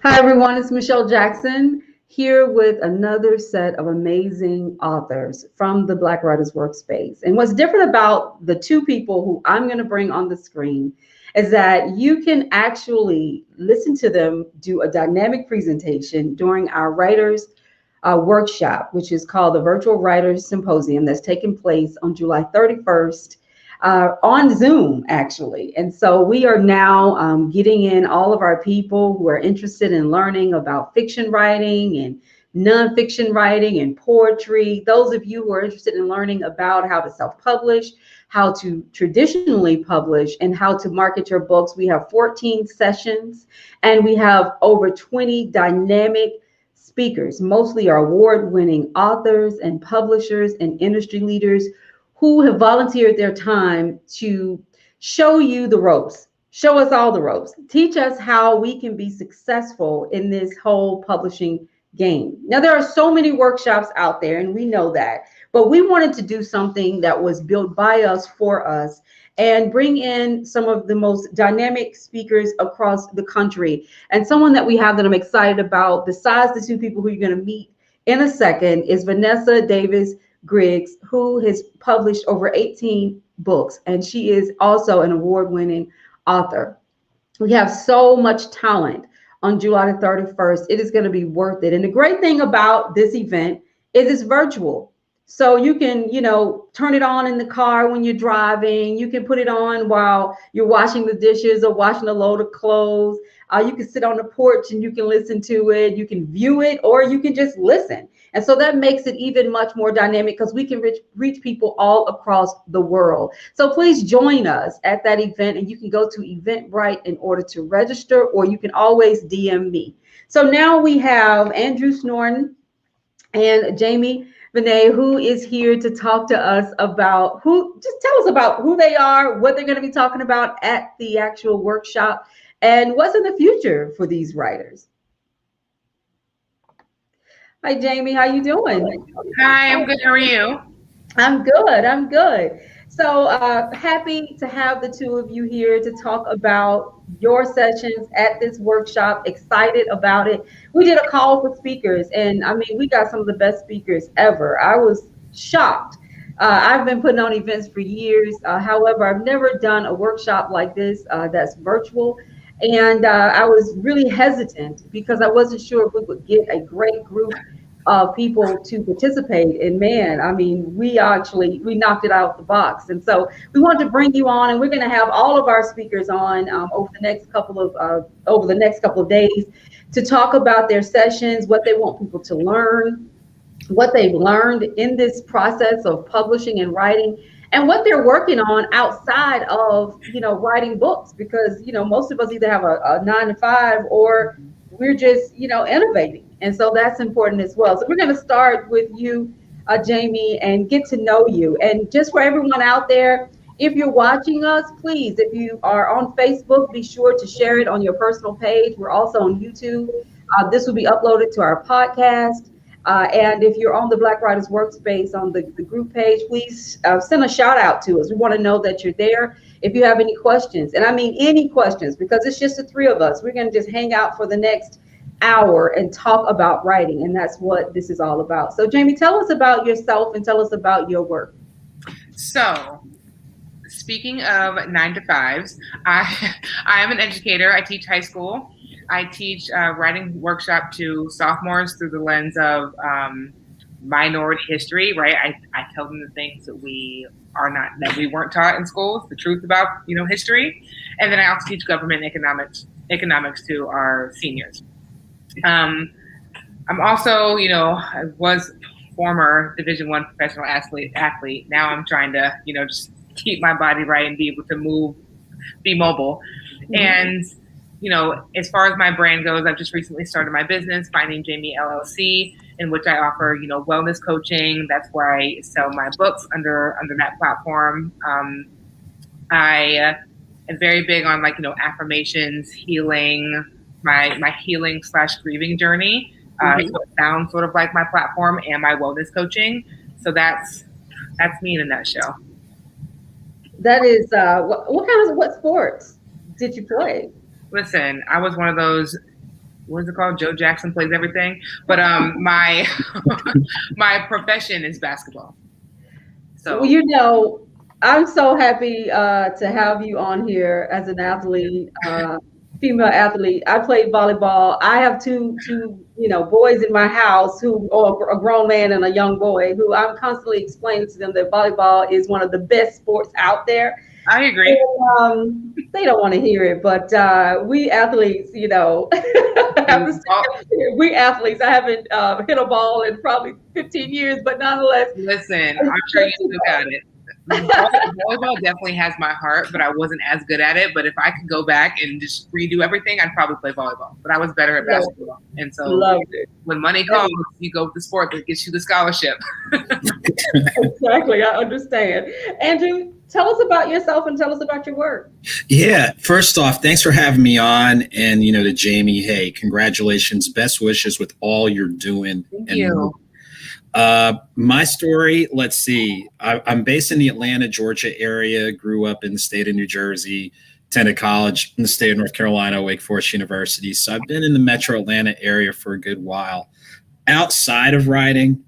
Hi, everyone. It's Michelle Jackson here with another set of amazing authors from the Black Writers Workspace. And what's different about the two people who I'm going to bring on the screen is that you can actually listen to them do a dynamic presentation during our Writers Workshop, which is called the Virtual Writers Symposium that's taking place on July 31st on Zoom, actually. And so we are now getting in all of our people who are interested in learning about fiction writing and nonfiction writing and poetry. Those of you who are interested in learning about how to self-publish, how to traditionally publish, and how to market your books. We have 14 sessions and we have over 20 dynamic speakers, mostly are award-winning authors and publishers and industry leaders who have volunteered their time to show you the ropes, show us all the ropes, teach us how we can be successful in this whole publishing game. Now, there are so many workshops out there, and we know that, but we wanted to do something that was built by us for us and bring in some of the most dynamic speakers across the country. And someone that we have that I'm excited about, besides the two people who you're going to meet in a second, is Vanessa Davis Griggs, who has published over 18 books, and she is also an award-winning author. We have so much talent on July the 31st. It is going to be worth it. And the great thing about this event is it's virtual. So you can, turn it on in the car when you're driving. You can put it on while you're washing the dishes or washing a load of clothes. You can sit on the porch and you can listen to it. You can view it, or you can just listen. And so that makes it even much more dynamic because we can reach people all across the world. So please join us at that event, and you can go to Eventbrite in order to register, or you can always DM me. So now we have Andrew Snorton and Jaymee Venee, who is here to talk to us about just tell us about who they are, what they're going to be talking about at the actual workshop, and what's in the future for these writers. Hi, Jaymee, how you doing? Hi, I'm good. How are you? I'm good. I'm good. So happy to have the two of you here to talk about your sessions at this workshop. Excited about it. We did a call for speakers, and I mean, we got some of the best speakers ever. I was shocked. I've been putting on events for years. However, I've never done a workshop like this that's virtual. And I was really hesitant because I wasn't sure if we would get a great group people to participate. And man, I mean, we knocked it out the box. And so we wanted to bring you on, and we're going to have all of our speakers on over the next couple of days to talk about their sessions, what they want people to learn, what they've learned in this process of publishing and writing, and what they're working on outside of writing books, because most of us either have a 9 to 5 or we're just innovating, and so that's important as well. So we're going to start with you, Jaymee, and get to know you. And just for everyone out there, if you're watching us, please, if you are on Facebook, be sure to share it on your personal page. We're also on YouTube. This will be uploaded to our podcast. And if you're on the Black Writers Workspace on the group page, please send a shout out to us. We want to know that you're there. If you have any questions, and I mean any questions, because it's just the three of us, we're going to just hang out for the next hour and talk about writing. And that's what this is all about. So Jaymee, tell us about yourself and tell us about your work. So, speaking of 9 to 5s, I am an educator. I teach high school. I teach writing workshop to sophomores through the lens of minority history, right? I tell them the things that we weren't taught in schools, the truth about history, and then I also teach government economics to our seniors. I'm also, I was former Division I professional athlete. Now I'm trying to just keep my body right and be able to move, be mobile, and as far as my brand goes, I've just recently started my business, Finding Jaymee LLC, in which I offer, wellness coaching. That's where I sell my books under that platform. I am very big on affirmations, healing, my healing / grieving journey. So it sounds sort of like my platform and my wellness coaching. So that's me in a nutshell. That is what sports did you play? Listen, I was one of those what is it called? Joe Jackson plays everything. But my my profession is basketball. So Well, you know, I'm so happy to have you on here as an athlete, female athlete. I played volleyball. I have two, boys in my house or a grown man and a young boy who I'm constantly explaining to them that volleyball is one of the best sports out there. I agree. And, they don't want to hear it, but we athletes, we athletes. I haven't hit a ball in probably 15 years, but nonetheless. Listen, I'm sure you still got it. Volleyball definitely has my heart, but I wasn't as good at it. But if I could go back and just redo everything, I'd probably play volleyball. But I was better at basketball. And so when money comes, you go with the sport that gets you the scholarship. Exactly. I understand. Andrew, tell us about yourself and tell us about your work. Yeah. First off, thanks for having me on. And, to Jaymee, hey, congratulations. Best wishes with all you're doing. Thank you. My story, let's see. I'm based in the Atlanta, Georgia area, grew up in the state of New Jersey, attended college in the state of North Carolina, Wake Forest University. So I've been in the metro Atlanta area for a good while. Outside of writing,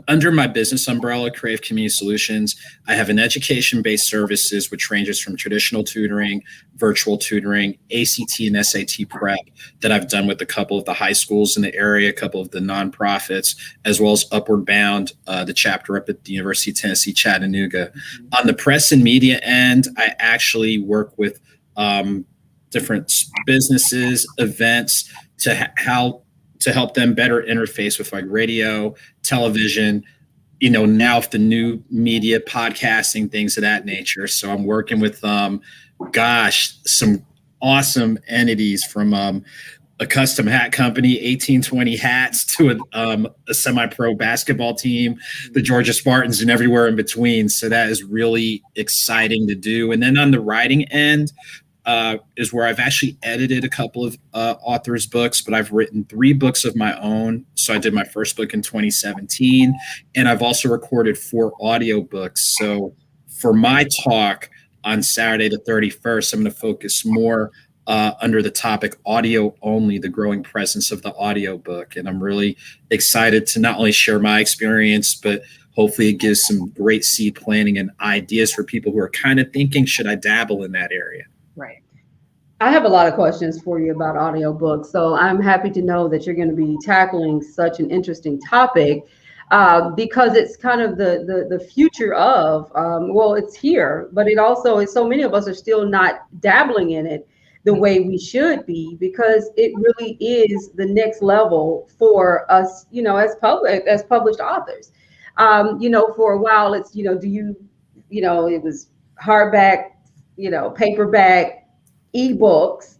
under my business umbrella, Creative Community Solutions, I have an education-based services, which ranges from traditional tutoring, virtual tutoring, ACT and SAT prep that I've done with a couple of the high schools in the area, a couple of the nonprofits, as well as Upward Bound, the chapter up at the University of Tennessee, Chattanooga. On the press and media end, I actually work with different businesses, events to help them better interface with like radio, television, now with the new media, podcasting, things of that nature. So I'm working with, some awesome entities from a custom hat company, 1820 hats, to a semi-pro basketball team, the Georgia Spartans, and everywhere in between. So that is really exciting to do. And then on the writing end, is where I've actually edited a couple of authors' books, but I've written 3 books of my own. So I did my first book in 2017, and I've also recorded 4 audiobooks. So for my talk on Saturday the 31st, I'm going to focus more under the topic audio only, the growing presence of the audiobook. And I'm really excited to not only share my experience, but hopefully it gives some great seed planting and ideas for people who are kind of thinking, should I dabble in that area? Right. I have a lot of questions for you about audiobooks, so I'm happy to know that you're going to be tackling such an interesting topic because it's kind of the future of, it's here, but it also is, so many of us are still not dabbling in it the way we should be, because it really is the next level for us, as published authors. For a while it's, it was hardback, paperback, ebooks.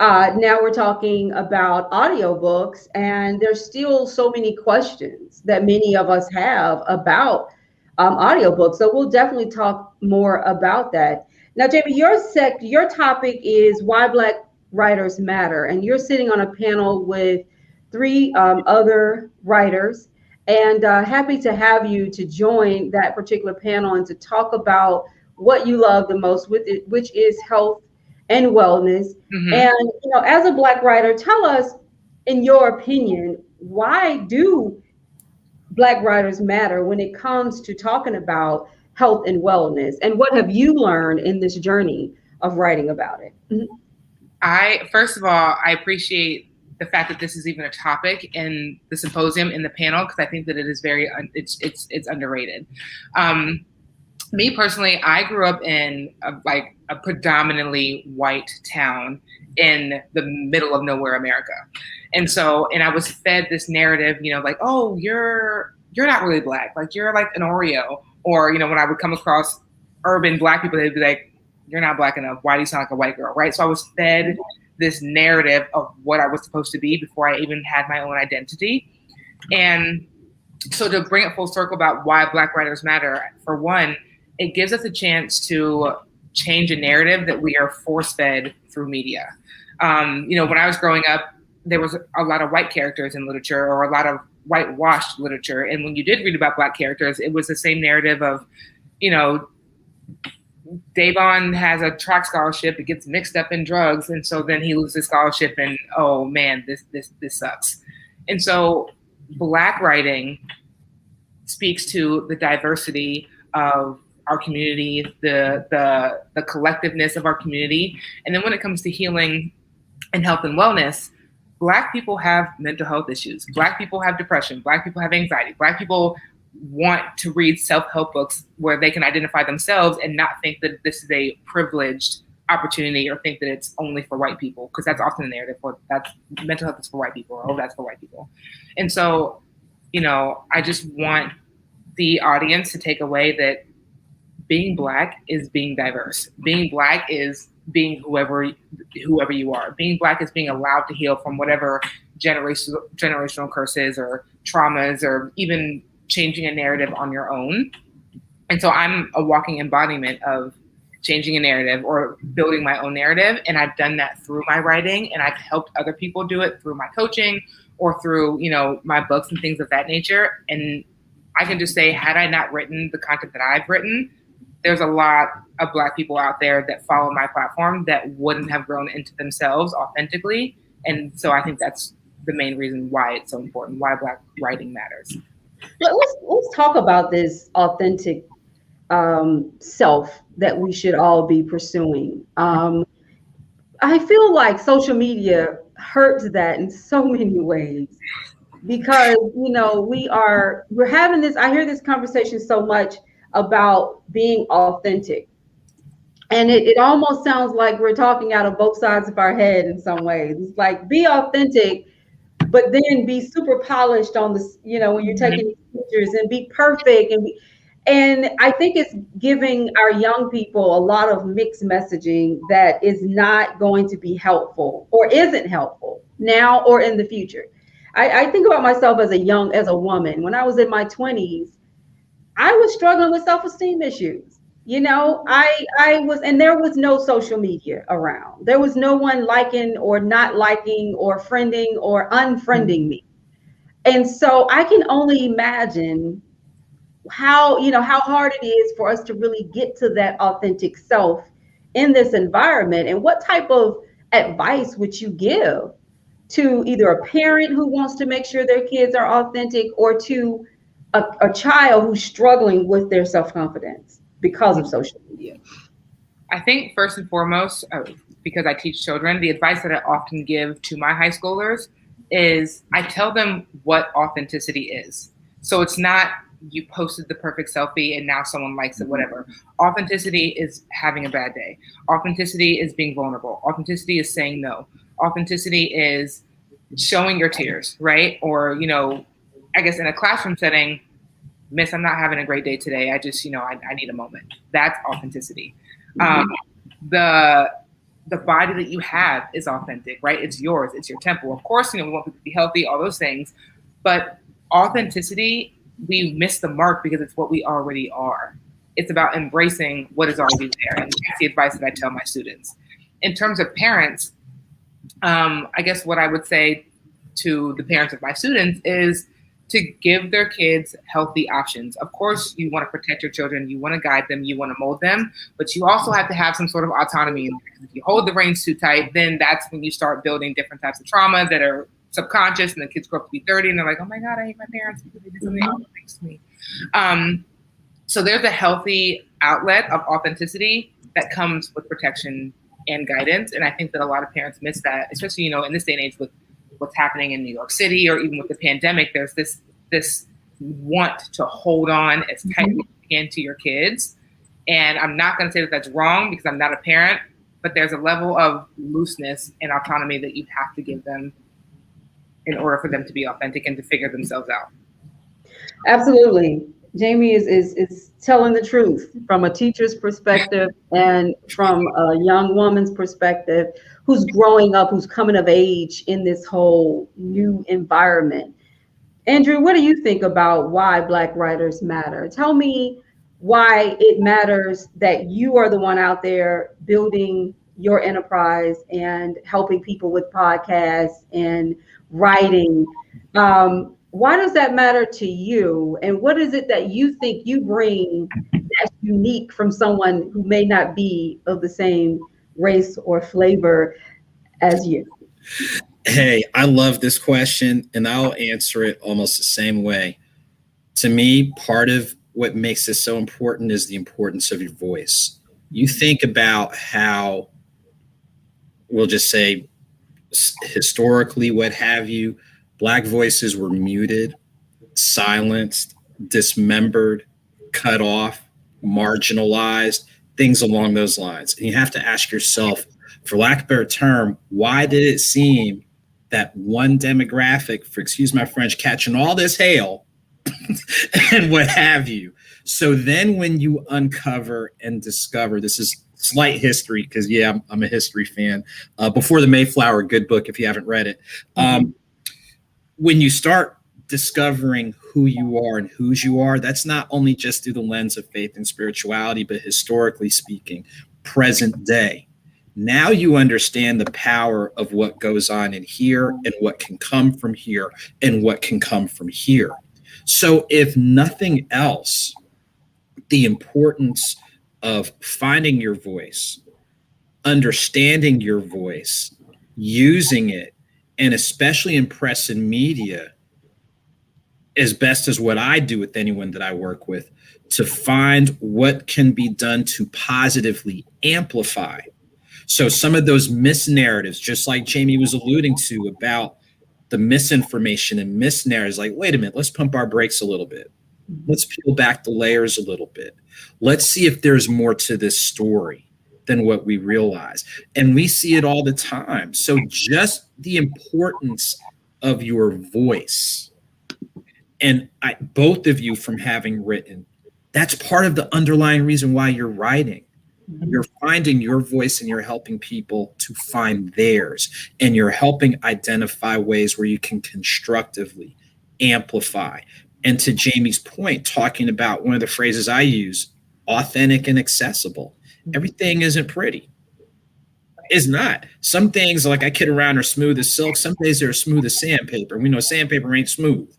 Now we're talking about audiobooks, and there's still so many questions that many of us have about audiobooks. So we'll definitely talk more about that. Now, Jaymee, your topic is why Black writers matter, and you're sitting on a panel with 3 other writers, and happy to have you to join that particular panel and to talk about what you love the most with it, which is health and wellness. Mm-hmm. And, as a Black writer, tell us, in your opinion, why do Black writers matter when it comes to talking about health and wellness? And what have you learned in this journey of writing about it? Mm-hmm. First of all, I appreciate the fact that this is even a topic in the symposium, in the panel, because I think that it is it's underrated. Me personally, I grew up in a predominantly white town in the middle of nowhere, America. And I was fed this narrative, oh, you're not really Black, like you're like an Oreo. Or, when I would come across urban Black people, they'd be like, you're not Black enough. Why do you sound like a white girl, right? So I was fed this narrative of what I was supposed to be before I even had my own identity. And so to bring it full circle about why Black writers matter, for one, it gives us a chance to change a narrative that we are force-fed through media. When I was growing up, there was a lot of white characters in literature, or a lot of whitewashed literature. And when you did read about Black characters, it was the same narrative of, Davon has a track scholarship. It gets mixed up in drugs, and so then he loses scholarship. And oh man, this sucks. And so, Black writing speaks to the diversity of our community, the collectiveness of our community. And then when it comes to healing and health and wellness, Black people have mental health issues. Black people have depression. Black people have anxiety. Black people want to read self-help books where they can identify themselves and not think that this is a privileged opportunity or think that it's only for white people, because that's often the narrative. That's mental health is for white people, or oh, that's for white people. And so, I just want the audience to take away that being Black is being diverse. Being Black is being whoever you are. Being Black is being allowed to heal from whatever generational curses or traumas, or even changing a narrative on your own. And so I'm a walking embodiment of changing a narrative or building my own narrative. And I've done that through my writing, and I've helped other people do it through my coaching or through, my books and things of that nature. And I can just say, had I not written the content that I've written, there's a lot of Black people out there that follow my platform that wouldn't have grown into themselves authentically. And so I think that's the main reason why it's so important, why Black writing matters. Let's talk about this authentic self that we should all be pursuing. I feel like social media hurts that in so many ways, because we're having this. I hear this conversation so much about being authentic, and it almost sounds like we're talking out of both sides of our head in some ways. It's like, be authentic, but then be super polished on this, when you're taking pictures, and be perfect. And I think it's giving our young people a lot of mixed messaging that is not going to be helpful, or isn't helpful now or in the future. I think about myself as a woman. When I was in my 20s, I was struggling with self-esteem issues. I was, and there was no social media around. There was no one liking or not liking or friending or unfriending me. And so I can only imagine how hard it is for us to really get to that authentic self in this environment. And what type of advice would you give to either a parent who wants to make sure their kids are authentic, or to a child who's struggling with their self-confidence because of social media? I think first and foremost, because I teach children, the advice that I often give to my high schoolers is I tell them what authenticity is. So it's not you posted the perfect selfie and now someone likes it, whatever. Authenticity is having a bad day. Authenticity is being vulnerable. Authenticity is saying no. Authenticity is showing your tears, right? Or, I guess in a classroom setting, Miss, I'm not having a great day today. I just, I need a moment. That's authenticity. The body that you have is authentic, right? It's yours. It's your temple. Of course, we want people to be healthy, all those things. But authenticity, we miss the mark because it's what we already are. It's about embracing what is already there. And that's the advice that I tell my students. In terms of parents, I guess what I would say to the parents of my students is to give their kids healthy options. Of course, you want to protect your children, you want to guide them, you want to mold them, but you also have to have some sort of autonomy. If you hold the reins too tight, then that's when you start building different types of trauma that are subconscious, and the kids grow up to be 30 and they're like, oh my God, I hate my parents because they did something awful to me. So there's a healthy outlet of authenticity that comes with protection and guidance. And I think that a lot of parents miss that, especially, in this day and age with what's happening in New York City, or even with the pandemic. There's this want to hold on as tightly as you can to your kids. And I'm not going to say that that's wrong because I'm not a parent, but there's a level of looseness and autonomy that you have to give them in order for them to be authentic and to figure themselves out. Absolutely. Jaymee is telling the truth from a teacher's perspective and from a young woman's perspective who's growing up, who's coming of age in this whole new environment. Andrew, what do you think about why Black writers matter? Tell me why it matters that you are the one out there building your enterprise and helping people with podcasts and writing. why does that matter to you? And what is it that you think you bring that's unique from someone who may not be of the same race or flavor as you? Hey, I love this question, and I'll answer it almost the same way. To me, part of what makes this so important is the importance of your voice. You think about how, we'll just say, historically, what have you, Black voices were muted, silenced, dismembered, cut off, marginalized, things along those lines. And you have to ask yourself, for lack of a better term, why did it seem that one demographic, for excuse my French, catching all this hail and what have you? So then when you uncover and discover, this is slight history, because yeah, I'm a history fan. Before the Mayflower, good book if you haven't read it. When you start discovering who you are and whose you are, that's not only just through the lens of faith and spirituality, but historically speaking, present day. Now you understand the power of what goes on in here and what can come from here and what can come from here. So if nothing else, the importance of finding your voice, understanding your voice, using it, and especially in press and media, as best as what I do with anyone that I work with, to find what can be done to positively amplify. So some of those misnarratives, just like Jaymee was alluding to about the misinformation and misnarratives, like, wait a minute, let's pump our brakes a little bit. Let's peel back the layers a little bit. Let's see if there's more to this story than what we realize. And we see it all the time. So just the importance of your voice, and both of you from having written, that's part of the underlying reason why you're writing. You're finding your voice and you're helping people to find theirs. And you're helping identify ways where you can constructively amplify. And to Jaymee's point, talking about one of the phrases I use, authentic and accessible. Everything isn't pretty. It's not. Some things, like I kid around, are smooth as silk. Some days they're smooth as sandpaper. We know sandpaper ain't smooth.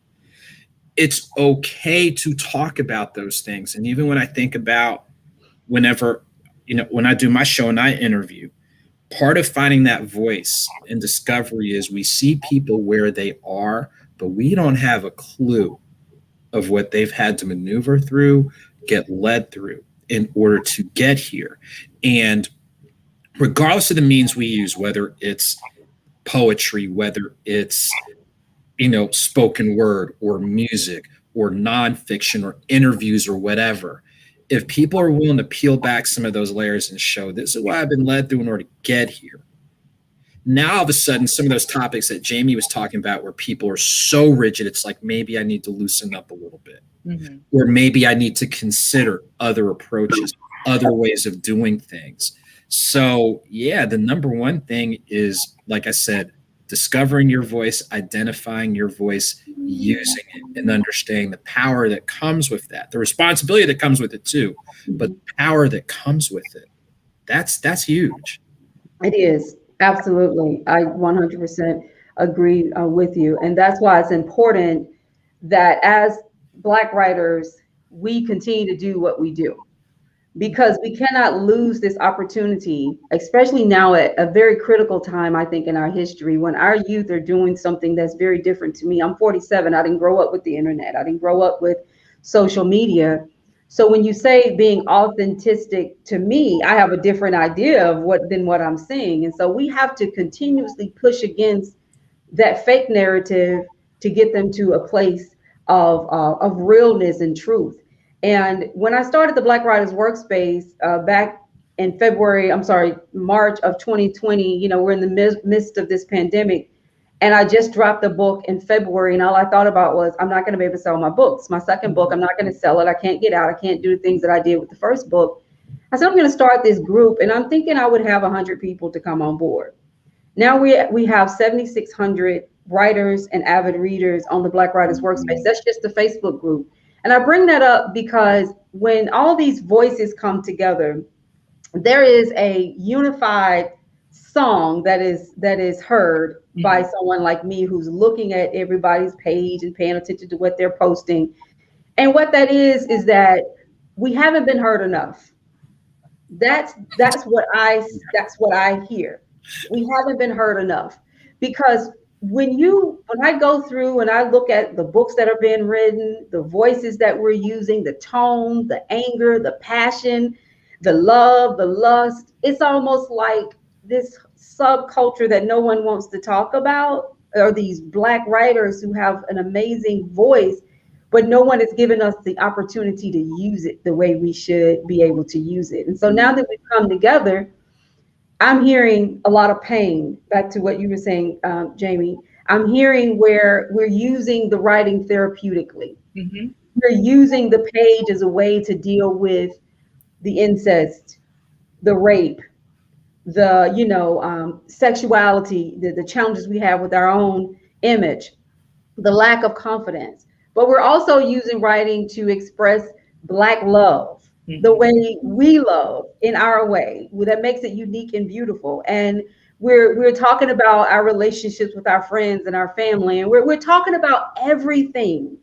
It's okay to talk about those things. And even when I think about whenever, when I do my show and I interview, part of finding that voice and discovery is we see people where they are, but we don't have a clue of what they've had to maneuver through, get led through in order to get here. And regardless of the means we use, whether it's poetry, whether it's, spoken word or music or nonfiction or interviews or whatever, if people are willing to peel back some of those layers and show this is what I've been led through in order to get here. Now, all of a sudden, some of those topics that Jaymee was talking about where people are so rigid, it's like, maybe I need to loosen up a little bit. Mm-hmm. Or maybe I need to consider other approaches, other ways of doing things. So, yeah, the number one thing is, like I said, discovering your voice, identifying your voice, using it, and understanding the power that comes with that, the responsibility that comes with it too, but the power that comes with it. That's huge. It is. Absolutely. I 100% agree with you. And that's why it's important that as Black writers, we continue to do what we do, because we cannot lose this opportunity, especially now at a very critical time, I think, in our history, when our youth are doing something that's very different to me. I'm 47. I didn't grow up with the internet. I didn't grow up with social media. So when you say being authentic, to me, I have a different idea of what I'm seeing. And so we have to continuously push against that fake narrative to get them to a place of realness and truth. And when I started the Black Writers Workspace back in March of 2020, we're in the midst of this pandemic. And I just dropped a book in February, and all I thought about was, I'm not going to be able to sell my books. My second book, I'm not going to sell it. I can't get out. I can't do the things that I did with the first book. I said, I'm going to start this group, and I'm thinking I would have 100 people to come on board. Now we have 7,600 writers and avid readers on the Black Writers Workspace. That's just the Facebook group. And I bring that up because when all these voices come together, there is a unified song that is heard by someone like me who's looking at everybody's page and paying attention to what they're posting. And what that is that we haven't been heard enough. That's what I hear. We haven't been heard enough, because when I go through and I look at the books that are being written, the voices that we're using, the tone, the anger, the passion, the love, the lust, it's almost like this subculture that no one wants to talk about, are these Black writers who have an amazing voice, but no one has given us the opportunity to use it the way we should be able to use it. And so now that we've come together, I'm hearing a lot of pain. Back to what you were saying, Jaymee. I'm hearing where we're using the writing therapeutically. Mm-hmm. We're using the page as a way to deal with the incest, the rape, the sexuality, the challenges we have with our own image, the lack of confidence. But we're also using writing to express Black love, the way we love in our way, that makes it unique and beautiful. And we're talking about our relationships with our friends and our family, and we're talking about everything.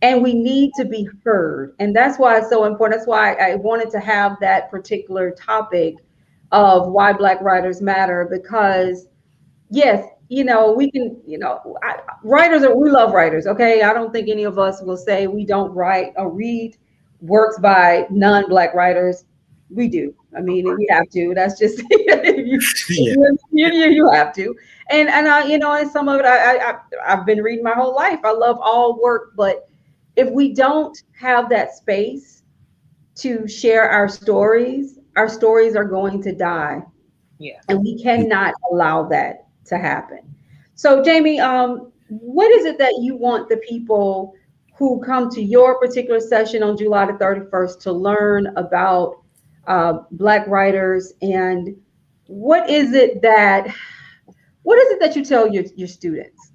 And we need to be heard. And that's why it's so important. That's why I wanted to have that particular topic of why Black writers matter, because yes, we can, we love writers. Okay. I don't think any of us will say we don't write or read works by non-Black writers. We do. I mean, we have to. That's just you have to. And I, and some of it I've been reading my whole life. I love all work, but if we don't have that space to share our stories are going to die. Yeah. And we cannot allow that to happen. So Jaymee, what is it that you want the people who come to your particular session on July the 31st to learn about Black writers, and what is it that you tell your students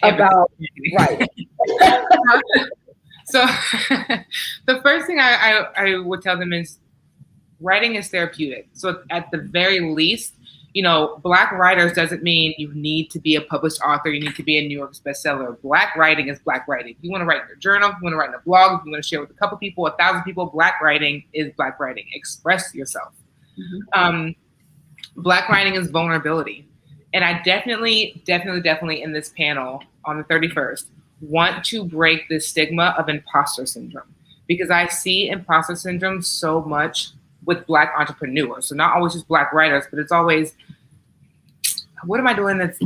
about writing? So the first thing I would tell them is writing is therapeutic. So at the very least, Black writers doesn't mean you need to be a published author. You need to be a New York bestseller. Black writing is Black writing. If you want to write in your journal, if you want to write in a blog, if you want to share with a couple people, 1,000 people, Black writing is Black writing. Express yourself. Mm-hmm. Black writing is vulnerability. And I definitely in this panel on the 31st want to break the stigma of imposter syndrome, because I see imposter syndrome so much with Black entrepreneurs. So not always just Black writers, but it's always, what am I doing that's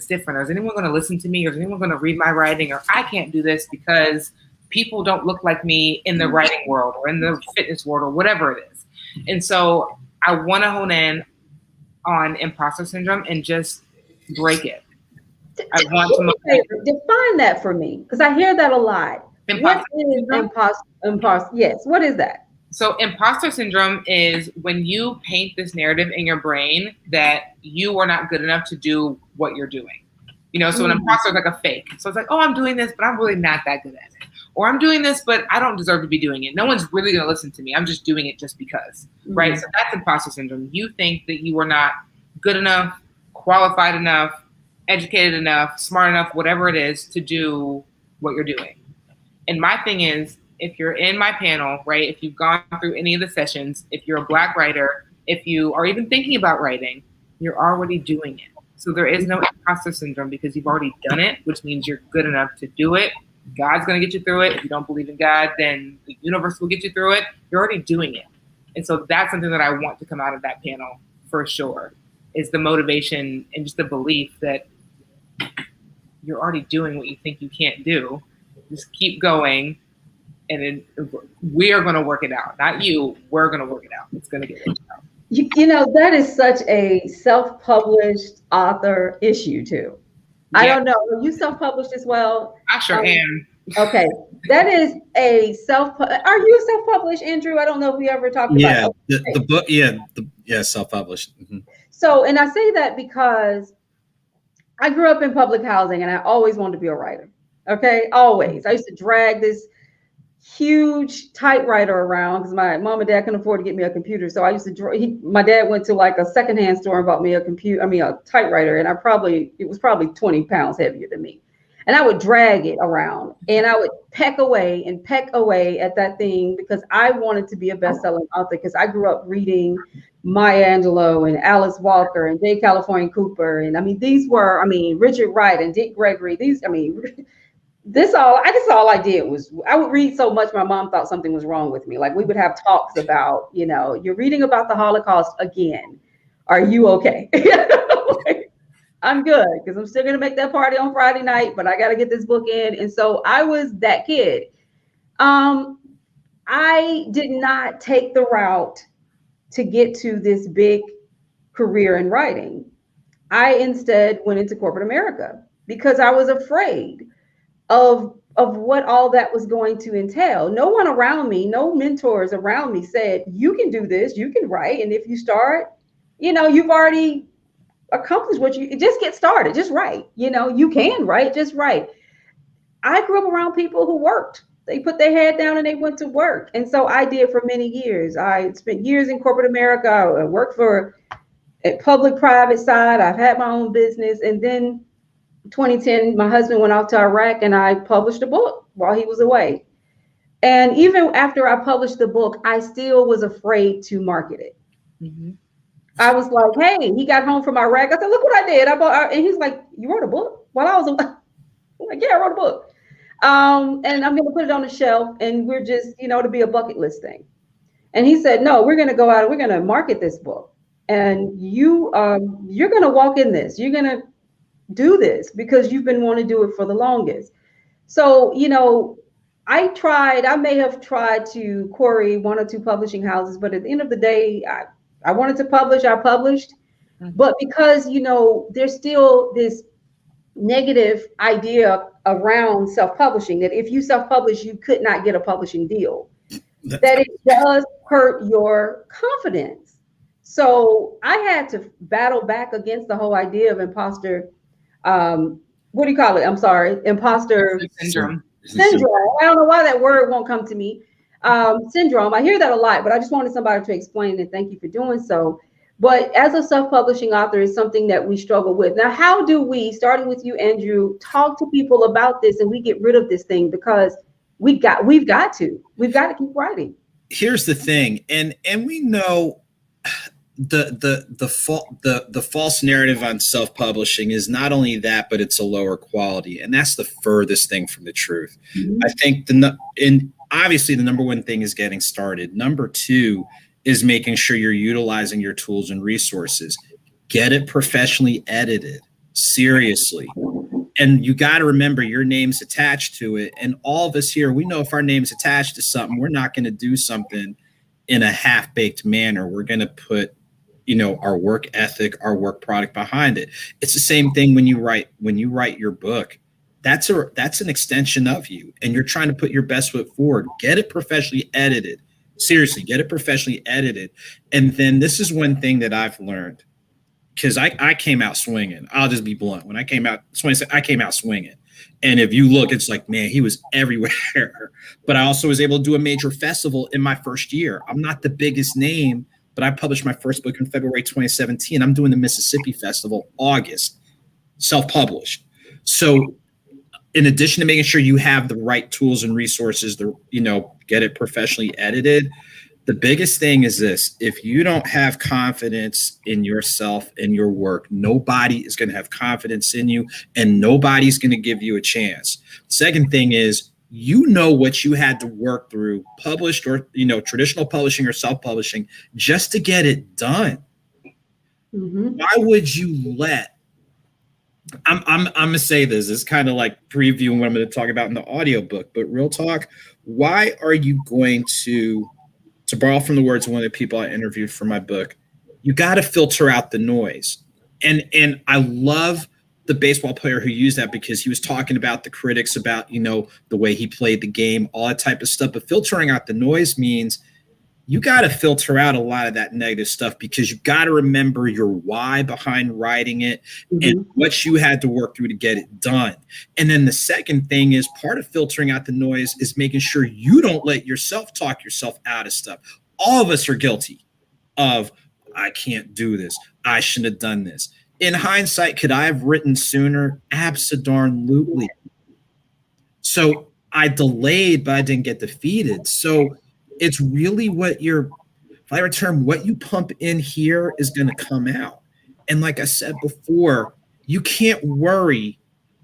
different? Or is anyone going to listen to me? Or is anyone going to read my writing? Or I can't do this because people don't look like me in the writing world or in the fitness world or whatever it is. And so I want to hone in on imposter syndrome and just break it. I want to define that for me, because I hear that a lot. What is imposter? Yes, what is that? So imposter syndrome is when you paint this narrative in your brain that you are not good enough to do what you're doing. So an imposter is like a fake. So it's like, oh, I'm doing this, but I'm really not that good at it. Or I'm doing this, but I don't deserve to be doing it. No one's really going to listen to me. I'm just doing it just because, right? So that's imposter syndrome. You think that you are not good enough, qualified enough, educated enough, smart enough, whatever it is, to do what you're doing. And my thing is, if you're in my panel, right, if you've gone through any of the sessions, if you're a Black writer, if you are even thinking about writing, you're already doing it. So there is no imposter syndrome because you've already done it, which means you're good enough to do it. God's going to get you through it. If you don't believe in God, then the universe will get you through it. You're already doing it. And so that's something that I want to come out of that panel for sure, is the motivation and just the belief that you're already doing what you think you can't do. Just keep going. And we are going to work it out. Not you. We're going to work it out. It's going to get worked out. That is such a self-published author issue too. Yeah. I don't know. Are you self-published as well? I sure am. Okay. That is a are you self-published, Andrew? I don't know if we ever talked about it. The book. Yeah. Self-published. Mm-hmm. So, and I say that because I grew up in public housing and I always wanted to be a writer. Okay. Always. I used to drag this huge typewriter around because my mom and dad couldn't afford to get me a computer. So I used to draw. My dad went to like a secondhand store and bought me a typewriter, and it was probably 20 pounds heavier than me. And I would drag it around and I would peck away at that thing because I wanted to be a best-selling author because I grew up reading Maya Angelou and Alice Walker and J. California Cooper. And these were, Richard Wright and Dick Gregory. This all I did was I would read so much my mom thought something was wrong with me. Like we would have talks about, you're reading about the Holocaust again. Are you okay? I'm good because I'm still going to make that party on Friday night, but I got to get this book in. And so I was that kid. I did not take the route to get to this big career in writing. I instead went into corporate America because I was afraid of what all that was going to entail. No one around me, no mentors around me said, you can do this, you can write. And if you start, you've already accomplish what you just get started, just write. You can write, just write. I grew up around people who worked. They put their head down and they went to work. And so I did for many years. I spent years in corporate America. I worked for a public-private side. I've had my own business. And then 2010, my husband went off to Iraq and I published a book while he was away. And even after I published the book, I still was afraid to market it. Mm-hmm. I was like, hey, he got home from Iraq. I said, look what I did. And he's like, you wrote a book? While I was like, yeah, I wrote a book. And I'm going to put it on the shelf and we're just, to be a bucket list thing. And he said, no, we're going to go out and we're going to market this book. And you're going to walk in this. You're going to do this because you've been wanting to do it for the longest. So, I may have tried to query one or two publishing houses, but at the end of the day, I wanted to publish, I published, but because, there's still this negative idea around self-publishing that if you self-publish, you could not get a publishing deal, that it does hurt your confidence. So I had to battle back against the whole idea of imposter, what do you call it? I'm sorry, imposter syndrome. I don't know why that word won't come to me. Syndrome. I hear that a lot, but I just wanted somebody to explain it. Thank you for doing so. But as a self-publishing author is something that we struggle with. Now, how do we, starting with you, Andrew, talk to people about this and we get rid of this thing because we've got to keep writing. Here's the thing, and we know the false narrative on self-publishing is not only that, but it's a lower quality, and that's the furthest thing from the truth. Mm-hmm. I think obviously the number one thing is getting started. Number two is making sure you're utilizing your tools and resources. Get it professionally edited, seriously. And you got to remember your name's attached to it. And all of us here, we know if our name's attached to something, we're not going to do something in a half-baked manner. We're going to put, our work ethic, our work product behind it. It's the same thing when you write your book. That's an extension of you, and you're trying to put your best foot forward. Get it professionally edited. Seriously, get it professionally edited. And then this is one thing that I've learned, because I came out swinging. I'll just be blunt. When I came out swinging. And if you look, it's like, man, he was everywhere. But I also was able to do a major festival in my first year. I'm not the biggest name, but I published my first book in February 2017. I'm doing the Mississippi Festival, August, self-published. So in addition to making sure you have the right tools and resources to, get it professionally edited, the biggest thing is this: if you don't have confidence in yourself and your work, nobody is going to have confidence in you, and nobody's going to give you a chance. Second thing is, what you had to work through, published or, traditional publishing or self-publishing, just to get it done. Mm-hmm. Why would you I'm going to say this. It's kind of like previewing what I'm going to talk about in the audiobook, but real talk, why are you going to borrow from the words of one of the people I interviewed for my book, you got to filter out the noise. And I love the baseball player who used that, because he was talking about the critics, about, the way he played the game, all that type of stuff. But filtering out the noise means you got to filter out a lot of that negative stuff, because you got to remember your why behind writing it and what you had to work through to get it done. And then the second thing is, part of filtering out the noise is making sure you don't let yourself talk yourself out of stuff. All of us are guilty of, I can't do this, I shouldn't have done this. In hindsight, could I have written sooner? Abso-darn-lutely. So I delayed, but I didn't get defeated. So it's really what your, if I return, what you pump in here is going to come out. And like I said before, you can't worry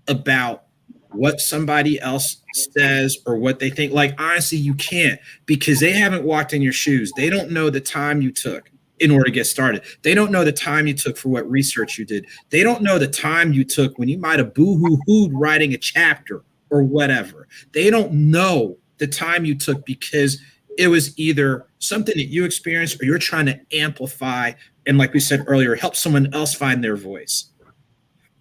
about what somebody else says or what they think. Like, honestly, you can't, because they haven't walked in your shoes. They don't know the time you took in order to get started. They don't know the time you took for what research you did. They don't know the time you took when you might have boo-hoo-hooed writing a chapter or whatever. They don't know the time you took because it was either something that you experienced or you're trying to amplify and, like we said earlier, help someone else find their voice.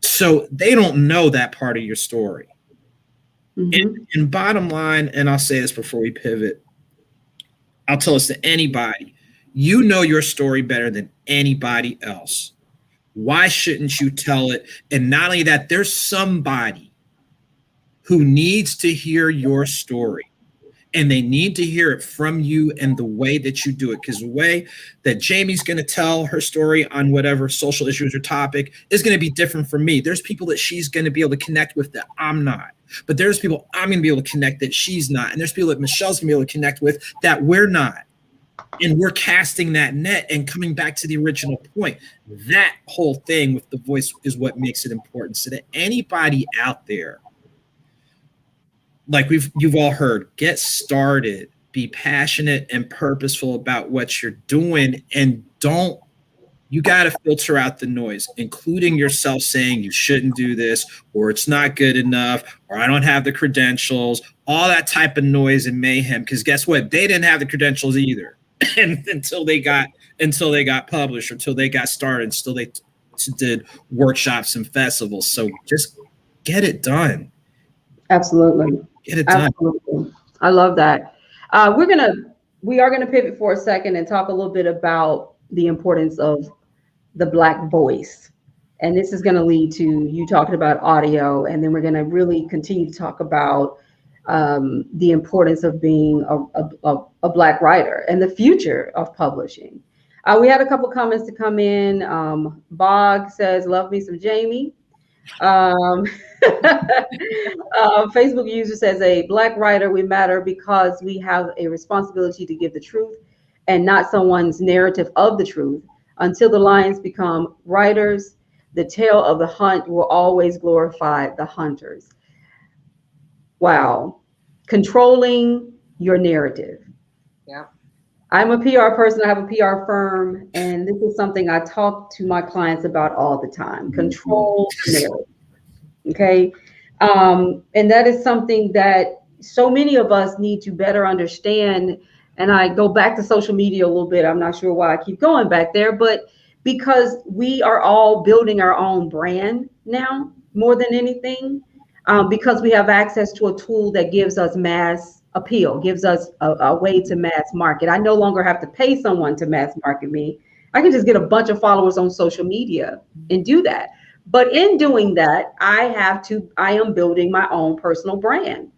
So they don't know that part of your story. And bottom line, and I'll say this before we pivot, I'll tell this to anybody, you know your story better than anybody else. Why shouldn't you tell it? And not only that, there's somebody who needs to hear your story, and they need to hear it from you and the way that you do it. Because the way that Jaymee's going to tell her story on whatever social issues or topic is going to be different from me. There's people that she's going to be able to connect with that I'm not. But there's people I'm going to be able to connect that she's not. And there's people that Michelle's going to be able to connect with that we're not. And we're casting that net and coming back to the original point. That whole thing with the voice is what makes it important. So that anybody out there, like you've all heard, get started, be passionate and purposeful about what you're doing, and you got to filter out the noise, including yourself saying you shouldn't do this, or it's not good enough, or I don't have the credentials, all that type of noise and mayhem. Because guess what? They didn't have the credentials either. And until they got published, or until they got started, until they did workshops and festivals. So just get it done. Absolutely. Get it done. Absolutely. I love that. We are gonna pivot for a second and talk a little bit about the importance of the Black voice. And this is gonna lead to you talking about audio, and then we're gonna really continue to talk about the importance of being a Black writer and the future of publishing. We had a couple comments to come in. Bog says, love me some Jaymee. Facebook user says, a Black writer, we matter because we have a responsibility to give the truth and not someone's narrative of the truth. Until the lions become writers, the tale of the hunt will always glorify the hunters. Wow. Controlling your narrative. Yeah. I'm a PR person. I have a PR firm, and this is something I talk to my clients about all the time. Control the narrative. Okay. And that is something that so many of us need to better understand. And I go back to social media a little bit. I'm not sure why I keep going back there, but because we are all building our own brand now more than anything, because we have access to a tool that gives us mass appeal, gives us a way to mass market. I no longer have to pay someone to mass market me. I can just get a bunch of followers on social media and do that. But in doing that, I am building my own personal brand.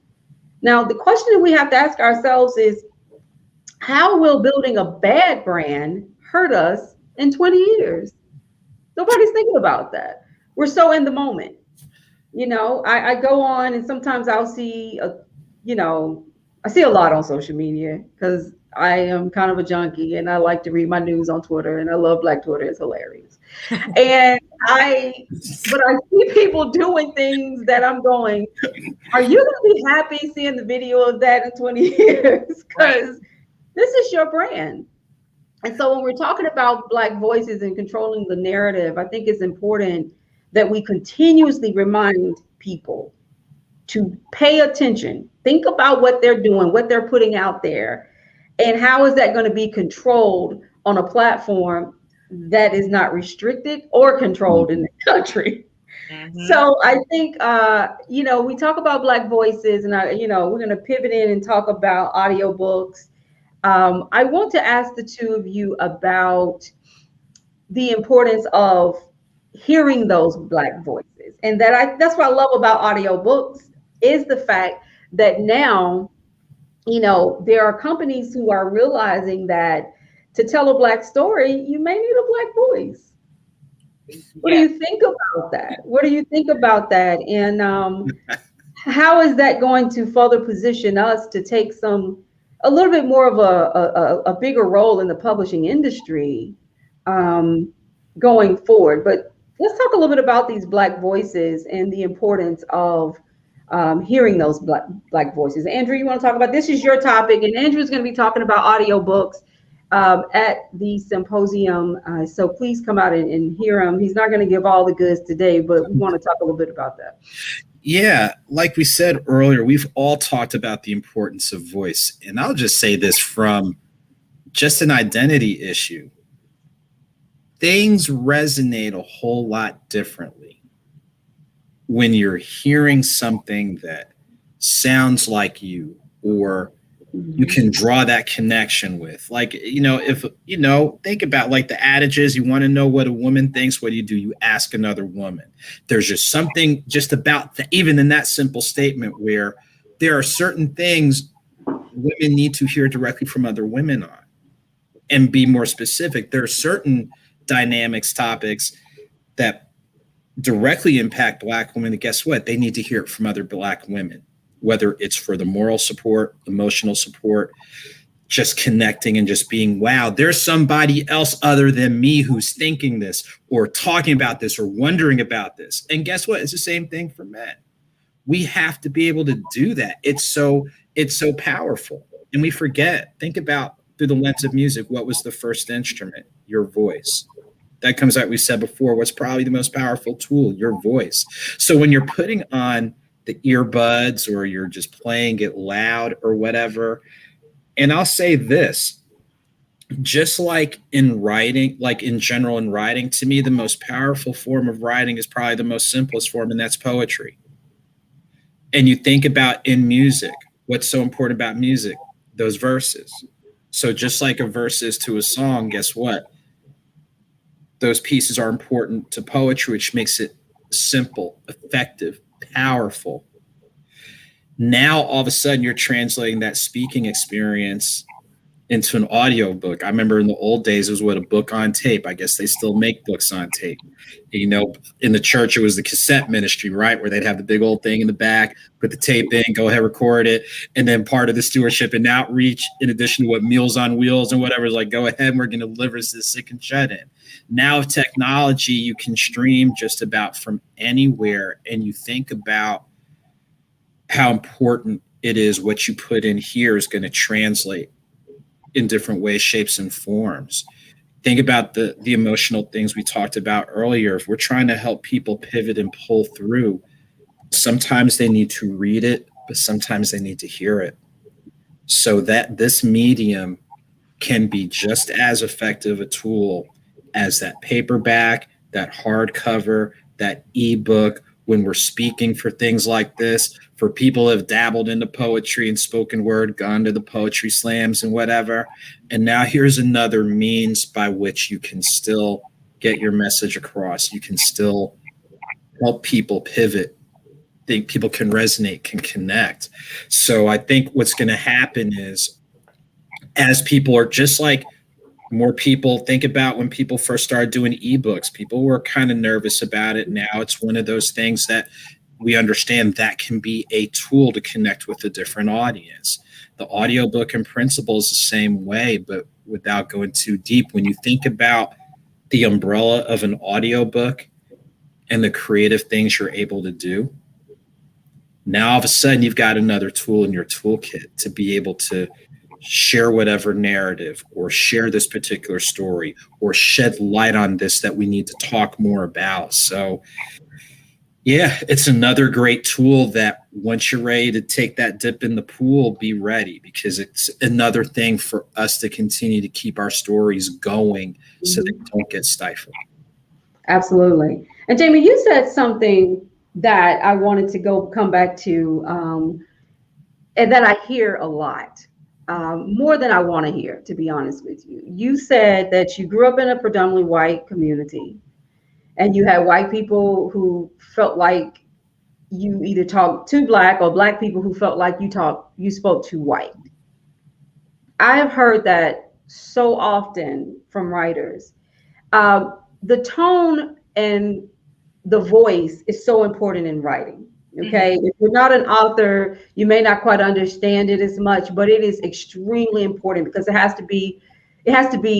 Now, the question that we have to ask ourselves is, how will building a bad brand hurt us in 20 years? Nobody's thinking about that. We're so in the moment. You know, I go on, and sometimes I'll see, I see a lot on social media because I am kind of a junkie and I like to read my news on Twitter, and I love Black Twitter. It's hilarious. But I see people doing things that I'm going, are you going to be happy seeing the video of that in 20 years? Because this is your brand. And so when we're talking about Black voices and controlling the narrative, I think it's important that we continuously remind people to pay attention. Think about what they're doing, what they're putting out there, and how is that going to be controlled on a platform that is not restricted or controlled in the country. So I think, we talk about Black voices, and we're going to pivot in and talk about audiobooks. I want to ask the two of you about the importance of hearing those Black voices. And that's what I love about audiobooks is the fact that now, there are companies who are realizing that to tell a Black story, you may need a Black voice. What do you think about that? What do you think about that? And how is that going to further position us to take a little bit more of a bigger role in the publishing industry going forward? But let's talk a little bit about these Black voices and the importance of hearing those black voices. Andrew, you want to talk about this? Is your topic, and Andrew's going to be talking about audiobooks at the symposium. So please come out and hear him. He's not going to give all the goods today, but we want to talk a little bit about that. Yeah, like we said earlier, we've all talked about the importance of voice. And I'll just say this from just an identity issue. Things resonate a whole lot differently when you're hearing something that sounds like you, or you can draw that connection with. Like, if, think about like the adages, you want to know what a woman thinks, what do? You ask another woman. There's just something just about even in that simple statement where there are certain things women need to hear directly from other women on. And be more specific, there are certain dynamics, topics that directly impact Black women. And guess what? They need to hear it from other Black women, whether it's for the moral support, emotional support, just connecting and just being, wow, there's somebody else other than me who's thinking this or talking about this or wondering about this. And guess what? It's the same thing for men. We have to be able to do that. It's so powerful. And we forget, think about through the lens of music, what was the first instrument? Your voice. That comes out, we said before, what's probably the most powerful tool? Your voice. So when you're putting on the earbuds or you're just playing it loud or whatever. And I'll say this, just like in writing, like in general in writing, to me, the most powerful form of writing is probably the most simplest form, and that's poetry. And you think about in music, what's so important about music? Those verses. So just like a verse is to a song, guess what? Those pieces are important to poetry, which makes it simple, effective, powerful. Now, all of a sudden, you're translating that speaking experience into an audiobook. I remember in the old days, it was what, a book on tape. I guess they still make books on tape. In the church, it was the cassette ministry, right? Where they'd have the big old thing in the back, put the tape in, go ahead, record it. And then part of the stewardship and outreach, in addition to what Meals on Wheels and whatever, is like, go ahead, we're going to deliver this to sick and shut in. Now with technology, you can stream just about from anywhere. And you think about how important it is what you put in here is going to translate in different ways, shapes, and forms. Think about the emotional things we talked about earlier. If we're trying to help people pivot and pull through, sometimes they need to read it, but sometimes they need to hear it. So that this medium can be just as effective a tool as that paperback, that hardcover, that ebook, when we're speaking for things like this, for people who have dabbled into poetry and spoken word, gone to the poetry slams and whatever. And now here's another means by which you can still get your message across. You can still help people pivot. Think people can resonate, can connect. So I think what's going to happen is, as people are just like more people, think about when people first started doing ebooks, people were kind of nervous about it. Now it's one of those things that we understand that can be a tool to connect with a different audience. The audiobook in principle is the same way, but without going too deep, when you think about the umbrella of an audiobook and the creative things you're able to do, now all of a sudden you've got another tool in your toolkit to be able to share whatever narrative or share this particular story or shed light on this that we need to talk more about. So yeah, it's another great tool that once you're ready to take that dip in the pool, be ready, because it's another thing for us to continue to keep our stories going so they don't get stifled. Absolutely. And Jaymee, you said something that I wanted to come back to, and that I hear a lot. more than I want to hear, to be honest with you. You said that you grew up in a predominantly white community and you had white people who felt like you either talked too black or black people who felt like you spoke too white. I have heard that so often from writers. The tone and the voice is so important in writing. Okay. If you're not an author, you may not quite understand it as much, but it is extremely important because it has to be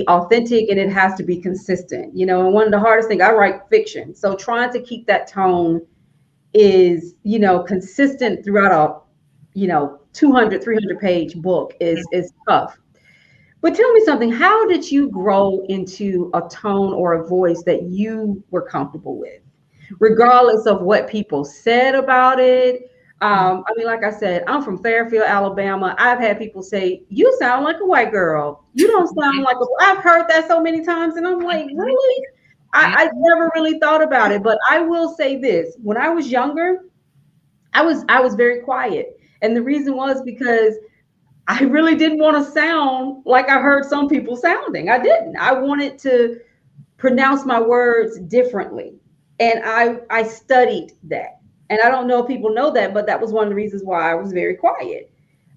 authentic and it has to be consistent. You know, and one of the hardest things, I write fiction. So trying to keep that tone is, consistent throughout a, 200, 300 page book is tough. But tell me something, how did you grow into a tone or a voice that you were comfortable with, regardless of what people said about it? I mean, like I said, I'm from Fairfield, Alabama. I've had people say, you sound like a white girl. You don't sound like I've heard that so many times. And I'm like, really? I never really thought about it. But I will say this, when I was younger, I was very quiet. And the reason was because I really didn't want to sound like I heard some people sounding. I didn't. I wanted to pronounce my words differently. And I studied that. And I don't know if people know that, but that was one of the reasons why I was very quiet.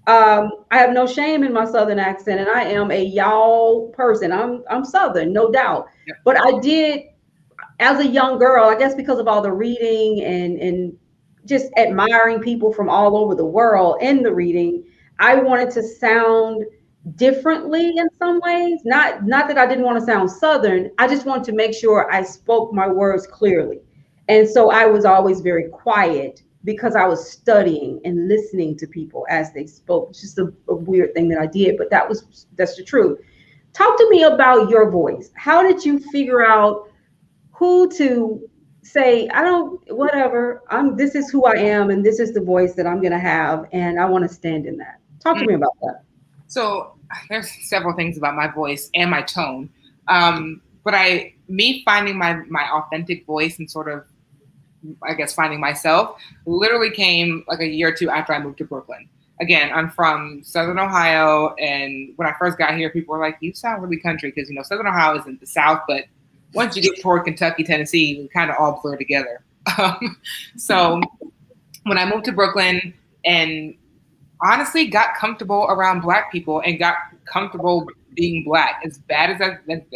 I have no shame in my Southern accent, and I am a y'all person. I'm Southern, no doubt. Yeah. But I did, as a young girl, I guess because of all the reading and just admiring people from all over the world in the reading, I wanted to sound differently in some ways. Not that I didn't want to sound Southern. I just wanted to make sure I spoke my words clearly. And so I was always very quiet because I was studying and listening to people as they spoke. It's just a weird thing that I did, but that's the truth. Talk to me about your voice. How did you figure out who to say, this is who I am, and this is the voice that I'm going to have, and I want to stand in that. Talk to me about that. So there's several things about my voice and my tone. But me finding my authentic voice and sort of, I guess, finding myself literally came like a year or two after I moved to Brooklyn. Again, I'm from Southern Ohio. And when I first got here, people were like, you sound really country, because, Southern Ohio is in the South, but once you get toward Kentucky, Tennessee, we kind of all blur together. So when I moved to Brooklyn and honestly got comfortable around Black people and got comfortable being Black, as bad as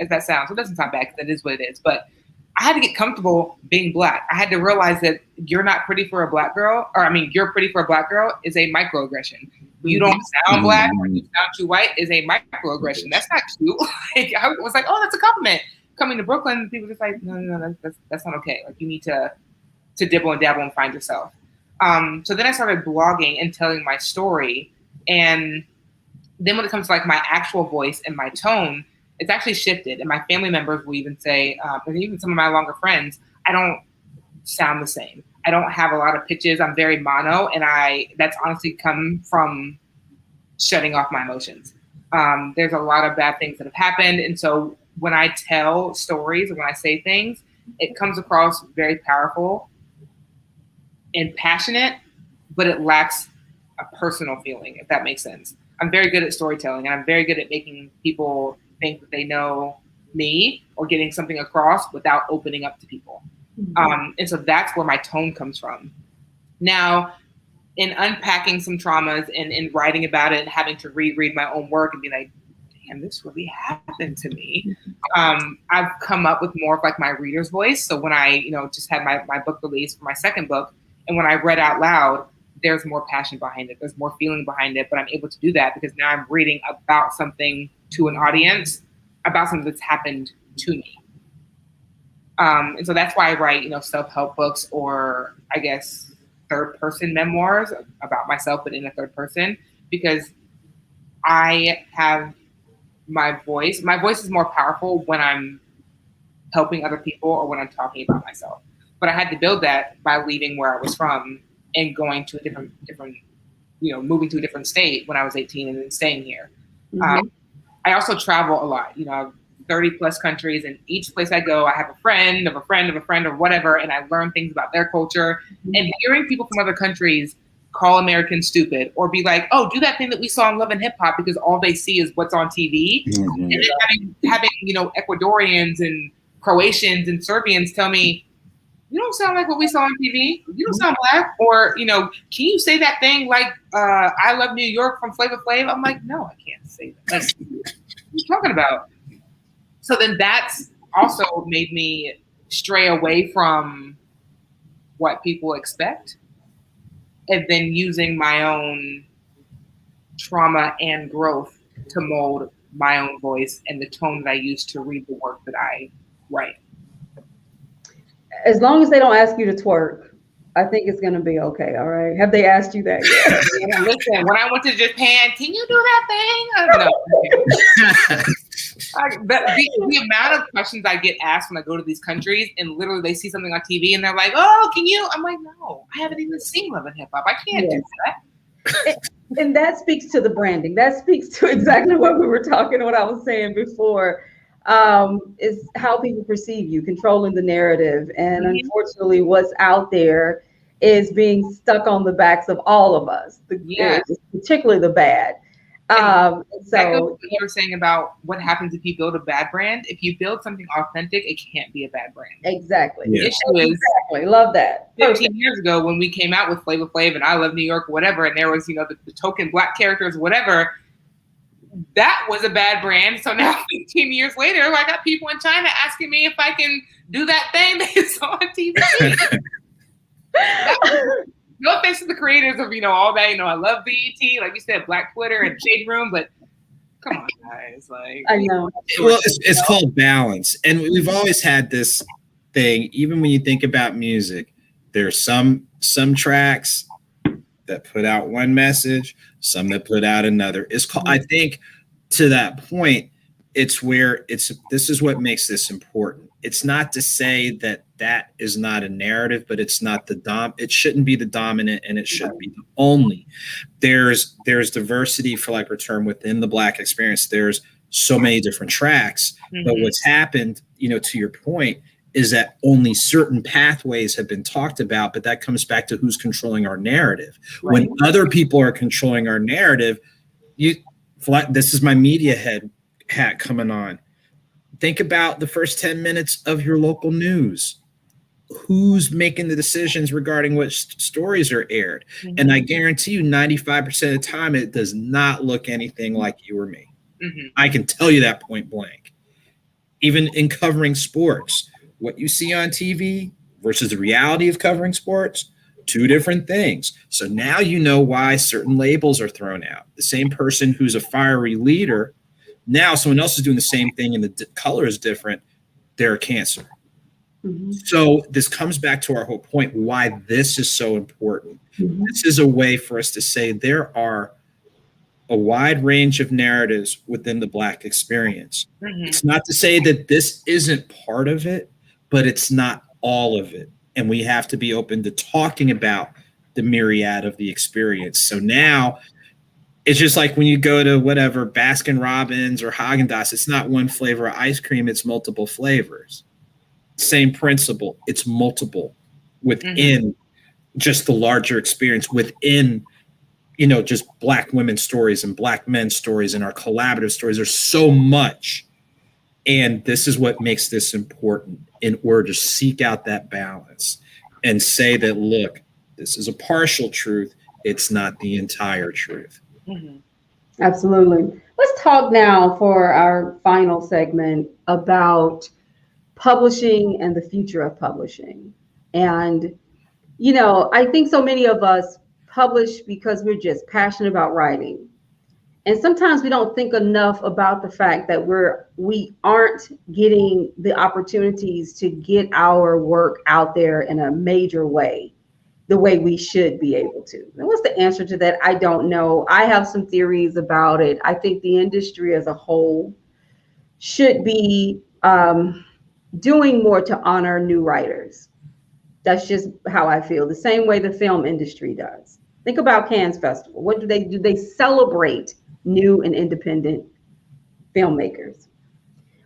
that sounds. So it doesn't sound bad because that is what it is. But I had to get comfortable being Black. I had to realize that you're not pretty for a Black girl, you're pretty for a Black girl is a microaggression. You don't sound Black or you sound too white is a microaggression. That's not cute. I was like, oh, that's a compliment. Coming to Brooklyn, people just like, no, that's not okay. Like, you need to dibble and dabble and find yourself. So then I started blogging and telling my story. And then when it comes to like my actual voice and my tone, it's actually shifted. And my family members will even say, and even some of my longer friends, I don't sound the same. I don't have a lot of pitches. I'm very mono. And that's honestly come from shutting off my emotions. There's a lot of bad things that have happened. And so when I tell stories or when I say things, it comes across very powerful and passionate, but it lacks a personal feeling, if that makes sense. I'm very good at storytelling, and I'm very good at making people think that they know me or getting something across without opening up to people. Mm-hmm. And so that's where my tone comes from. Now, in unpacking some traumas and in writing about it and having to reread my own work and be like, damn, this really happened to me. I've come up with more of like my reader's voice. So when I, just had my book released for my second book, and when I read out loud, there's more passion behind it. There's more feeling behind it, but I'm able to do that because now I'm reading about something to an audience, about something that's happened to me. And so that's why I write, self-help books, or I guess third-person memoirs about myself, but in a third person, because I have my voice. My voice is more powerful when I'm helping other people or when I'm talking about myself. But I had to build that by leaving where I was from and going to a different, moving to a different state when I was 18 and then staying here. Mm-hmm. I also travel a lot, 30 plus countries, and each place I go, I have a friend of a friend of a friend or whatever, and I learn things about their culture. Mm-hmm. And hearing people from other countries call Americans stupid, or be like, oh, do that thing that we saw in Love and Hip Hop, because all they see is what's on TV. Mm-hmm. And then having Ecuadorians and Croatians and Serbians tell me, you don't sound like what we saw on TV. You don't sound black. Or, can you say that thing like I Love New York from Flavor Flav? I'm like, no, I can't say that. Like, what are you talking about? So then that's also made me stray away from what people expect, and then using my own trauma and growth to mold my own voice and the tone that I use to read the work that I write. As long as they don't ask you to twerk, I think it's going to be okay. All right. Have they asked you that yet? Yeah, listen, when I went to Japan, can you do that thing? I don't know. The amount of questions I get asked when I go to these countries, and literally they see something on TV and they're like, oh, can you? I'm like, no, I haven't even seen Love and Hip Hop. I can't do that. And that speaks to the branding. That speaks to exactly what we were talking, what I was saying before. Is how people perceive you, controlling the narrative. And unfortunately, what's out there is being stuck on the backs of all of us, particularly the bad. So what you were saying about what happens if you build a bad brand. If you build something authentic, it can't be a bad brand. Exactly. The issue is, love that. 15 years ago when we came out with Flavor Flav and I Love New York or whatever, and there was, the token black characters, whatever, that was a bad brand. So now 15 years later, I got people in China asking me if I can do that thing they saw on TV. No offense to the creators of, all that, I love BET, like you said, Black Twitter and Shade Room, but come on, guys. Like, I know. Well, it's called balance. And we've always had this thing, even when you think about music, there's some tracks that put out one message, some that put out another. It's called, I think to that point, it's where this is what makes this important. It's not to say that is not a narrative, but it's not it shouldn't be the dominant, and it shouldn't be the only. There's diversity, for lack of a term, within the Black experience. There's so many different tracks, but what's happened, to your point, is that only certain pathways have been talked about, but that comes back to who's controlling our narrative. Right. When other people are controlling our narrative, this is my media head hat coming on. Think about the first 10 minutes of your local news. Who's making the decisions regarding which stories are aired? And I guarantee you 95% of the time, it does not look anything like you or me. I can tell you that point blank. Even in covering sports, what you see on TV versus the reality of covering sports, two different things. So now you know why certain labels are thrown out. The same person who's a fiery leader, now someone else is doing the same thing and the color is different, they're a cancer. So this comes back to our whole point, why this is so important. This is a way for us to say there are a wide range of narratives within the Black experience. It's not to say that this isn't part of it, but it's not all of it. And we have to be open to talking about the myriad of the experience. So now it's just like when you go to whatever, Baskin Robbins or Haagen-Dazs, it's not one flavor of ice cream, it's multiple flavors. Same principle, it's multiple within just the larger experience, within, just Black women's stories and Black men's stories and our collaborative stories. There's so much. And this is what makes this important, in order to seek out that balance and say that, look, this is a partial truth. It's not the entire truth. Absolutely. Let's talk now for our final segment about publishing and the future of publishing. And, I think so many of us publish because we're just passionate about writing. And sometimes we don't think enough about the fact that we aren't getting the opportunities to get our work out there in a major way, the way we should be able to. And what's the answer to that? I don't know. I have some theories about it. I think the industry as a whole should be doing more to honor new writers. That's just how I feel. The same way the film industry does. Think about Cannes Festival. What do? They celebrate new and independent filmmakers.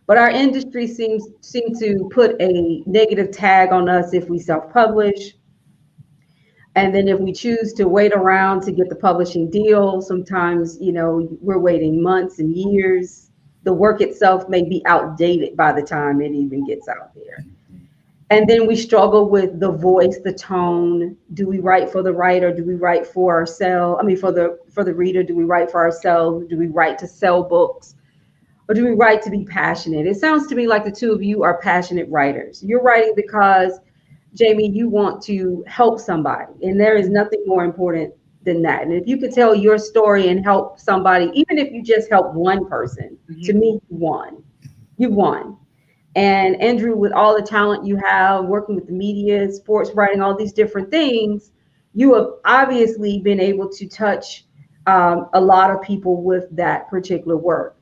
But our industry seems to put a negative tag on us if we self-publish. And then if we choose to wait around to get the publishing deal, sometimes, we're waiting months and years. The work itself may be outdated by the time it even gets out there. And then we struggle with the voice, the tone. Do we write for the writer? Do we write for ourselves? I mean, for the reader, do we write for ourselves? Do we write to sell books? Or do we write to be passionate? It sounds to me like the two of you are passionate writers. You're writing because, Jaymee, you want to help somebody. And there is nothing more important than that. And if you could tell your story and help somebody, even if you just help one person, to me, you won. You won. And Andrew, with all the talent you have, working with the media, sports writing, all these different things, you have obviously been able to touch a lot of people with that particular work.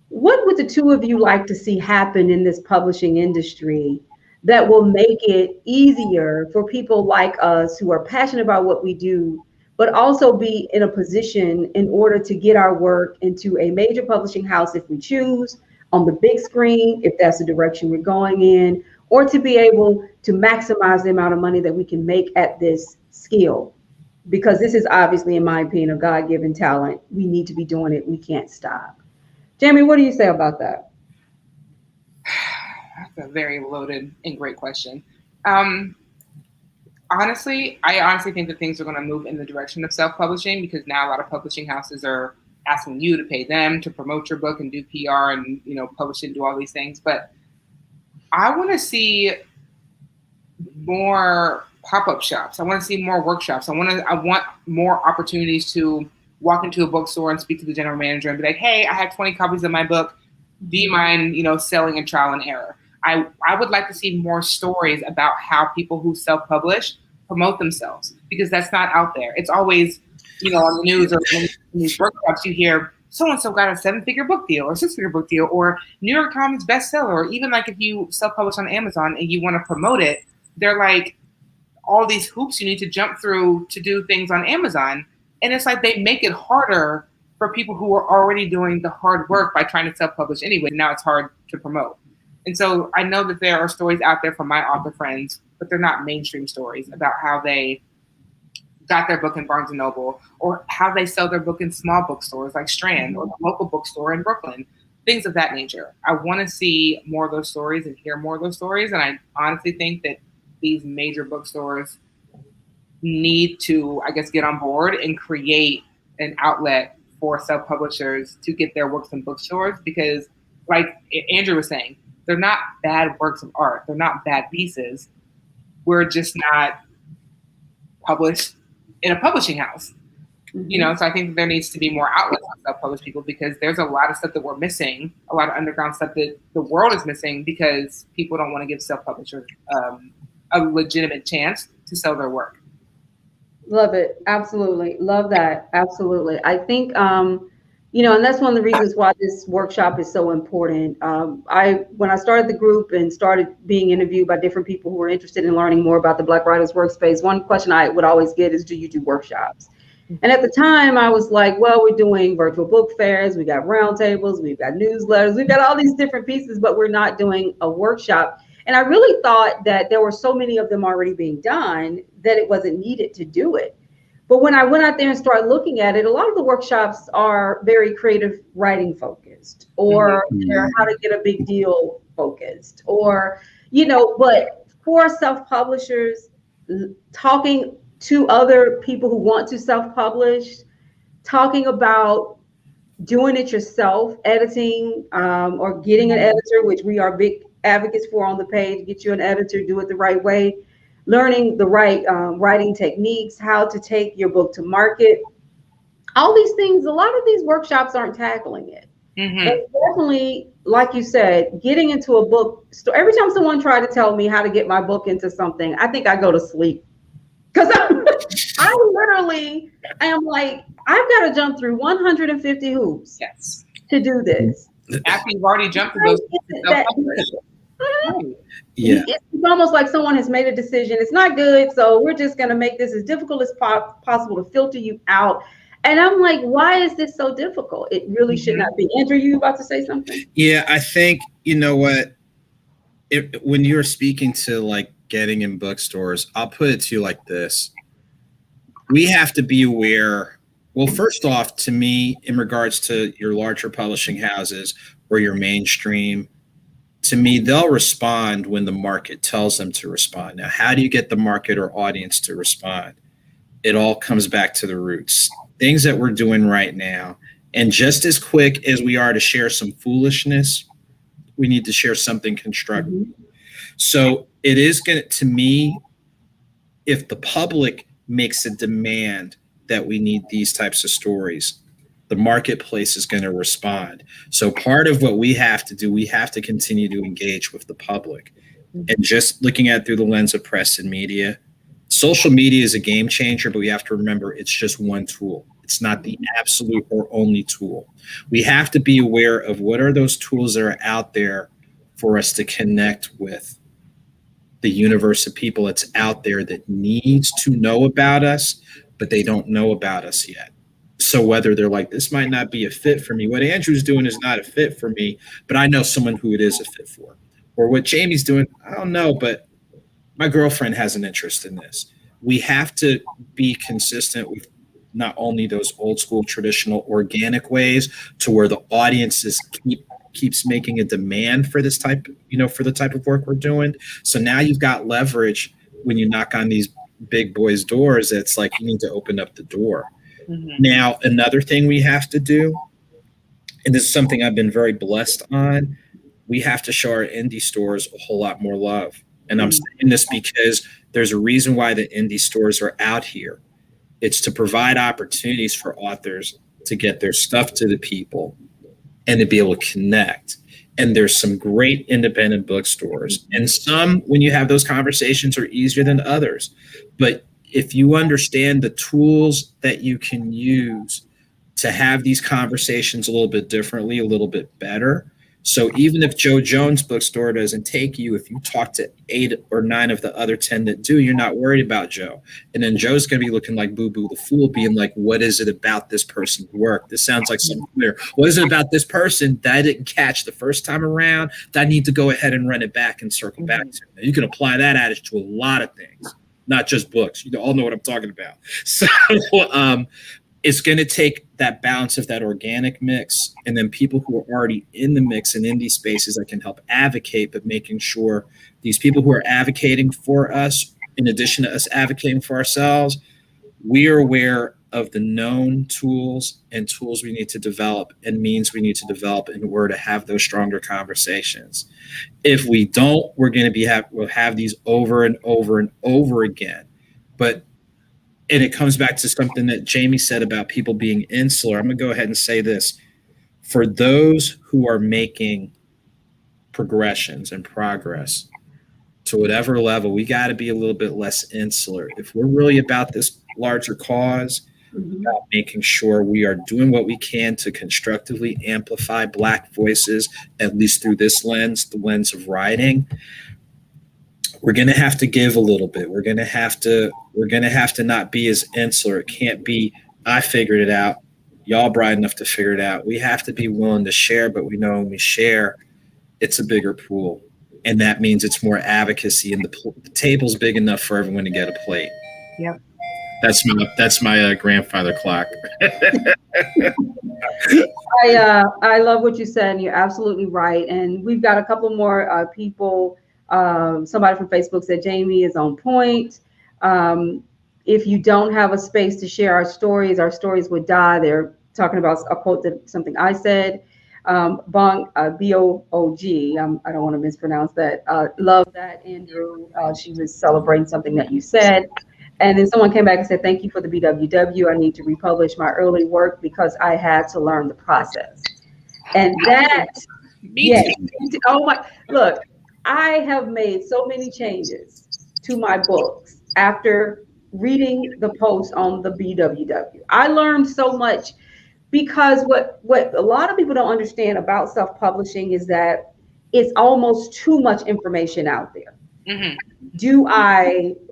What would the two of you like to see happen in this publishing industry that will make it easier for people like us who are passionate about what we do, but also be in a position in order to get our work into a major publishing house if we choose, on the big screen, if that's the direction we're going in, or to be able to maximize the amount of money that we can make at this skill? Because this is obviously, in my opinion, a God-given talent. We need to be doing it. We can't stop. Jaymee, what do you say about that? That's a very loaded and great question. Honestly, I think that things are going to move in the direction of self-publishing, because now a lot of publishing houses are asking you to pay them to promote your book and do PR and, publish it and do all these things. But I want to see more pop-up shops. I want to see more workshops. I want more opportunities to walk into a bookstore and speak to the general manager and be like, hey, I have 20 copies of my book. Do you mind, selling in trial and error? I would like to see more stories about how people who self-publish promote themselves, because that's not out there. It's always, on the news or in these workshops, you hear so-and-so got a 7-figure book deal or 6-figure book deal or New York Times bestseller, or even like if you self-publish on Amazon and you want to promote it, they're like all these hoops you need to jump through to do things on Amazon. And it's like they make it harder for people who are already doing the hard work by trying to self-publish anyway. Now it's hard to promote. And so I know that there are stories out there from my author friends, but they're not mainstream stories about how they got their book in Barnes & Noble, or how they sell their book in small bookstores like Strand or the local bookstore in Brooklyn, things of that nature. I want to see more of those stories and hear more of those stories. And I honestly think that these major bookstores need to, get on board and create an outlet for self-publishers to get their works in bookstores, because like Andrew was saying, they're not bad works of art. They're not bad pieces. We're just not published in a publishing house. So I think that there needs to be more outlets for self-published people, because there's a lot of stuff that we're missing, a lot of underground stuff that the world is missing, because people don't want to give self-publishers a legitimate chance to sell their work. Love it. Absolutely. Love that. Absolutely. I think, and that's one of the reasons why this workshop is so important. When I started the group and started being interviewed by different people who were interested in learning more about the Black Writers Workspace, one question I would always get is, do you do workshops? And at the time I was like, well, we're doing virtual book fairs. We got roundtables, we've got newsletters, we've got all these different pieces, but we're not doing a workshop. And I really thought that there were so many of them already being done that it wasn't needed to do it. But when I went out there and started looking at it, a lot of the workshops are very creative writing focused, or they're how to get a big deal focused, or, but for self-publishers, talking to other people who want to self-publish, talking about doing it yourself, editing, or getting an editor, which we are big advocates for on the page. Get you an editor, do it the right way. Learning the right writing techniques, how to take your book to market. All these things, a lot of these workshops aren't tackling it. And definitely, like you said, getting into a bookstore. Every time someone tried to tell me how to get my book into something, I think I go to sleep. Because I literally am like, I've got to jump through 150 hoops to do this. After you've already jumped through those. Yeah. It's almost like someone has made a decision. It's not good, so we're just going to make this as difficult as possible to filter you out. And I'm like, why is this so difficult? It really should not be. Andrew, you about to say something? Yeah, I think, you know what, when you're speaking to like getting in bookstores, I'll put it to you like this. we have to be aware. Well, first off, to me, in regards to your larger publishing houses or your mainstream, to me, they'll respond when the market tells them to respond. Now, how do you get the market or audience to respond? It all comes back to the roots, things that we're doing right now. And just as quick as we are to share some foolishness, we need to share something constructive. Mm-hmm. So it is going to me, if the public makes a demand that we need these types of stories, the marketplace is going to respond. So part of what we have to do, we have to continue to engage with the public. And just looking at it through the lens of press and media, social media is a game changer, but we have to remember it's just one tool. It's not the absolute or only tool. We have to be aware of what are those tools that are out there for us to connect with the universe of people that's out there that needs to know about us, but they don't know about us yet. So whether they're like, this might not be a fit for me, what Andrew's doing is not a fit for me, but I know someone who it is a fit for. Or what Jaymee's doing, I don't know, but my girlfriend has an interest in this. We have to be consistent with not only those old school traditional organic ways to where the audiences keeps making a demand for this type, for the type of work we're doing. So now you've got leverage when you knock on these big boys' doors. It's like you need to open up the door. Mm-hmm. Now, another thing we have to do, and this is something I've been very blessed on, we have to show our indie stores a whole lot more love. And I'm saying this because there's a reason why the indie stores are out here. It's to provide opportunities for authors to get their stuff to the people and to be able to connect. And there's some great independent bookstores. And some, when you have those conversations, are easier than others. But if you understand the tools that you can use to have these conversations a little bit differently, a little bit better. So even if Joe Jones' bookstore doesn't take you, if you talk to 8 or 9 of the other 10 that do, you're not worried about Joe. And then Joe's going to be looking like Boo Boo the Fool, being like, what is it about this person's work? This sounds like something clear. What is it about this person that I didn't catch the first time around that I need to go ahead and run it back and circle back to? Now, you can apply that attitude to a lot of things, not just books. You all know what I'm talking about. So it's going to take that balance of that organic mix and then people who are already in the mix in indie spaces that can help advocate, but making sure these people who are advocating for us, in addition to us advocating for ourselves, we are aware of the known tools and tools we need to develop and means we need to develop in order to have those stronger conversations. If we don't, we're going to we'll have these over and over and over again. And it comes back to something that Jaymee said about people being insular. I'm going to go ahead and say this. For those who are making progressions and progress to whatever level, we got to be a little bit less insular. If we're really about this larger cause, about making sure we are doing what we can to constructively amplify Black voices, at least through this lens, the lens of writing, we're going to have to give a little bit. We're going to have to not be as insular. It can't be, I figured it out, y'all bright enough to figure it out. We have to be willing to share, but we know when we share, it's a bigger pool. And that means it's more advocacy, and the table's big enough for everyone to get a plate. Yep. That's my grandfather clock. I love what you said, and you're absolutely right. And we've got a couple more people. Somebody from Facebook said Jaymee is on point. If you don't have a space to share our stories would die. They're talking about a quote that something I said. B-O-O-G. I don't want to mispronounce that. Love that, Andrew. She was celebrating something that you said. And then someone came back and said, thank you for the BWW. I need to republish my early work because I had to learn the process. And that, yes. Oh my, look, I have made so many changes to my books after reading the post on the BWW. I learned so much because what a lot of people don't understand about self-publishing is that it's almost too much information out there. Mm-hmm.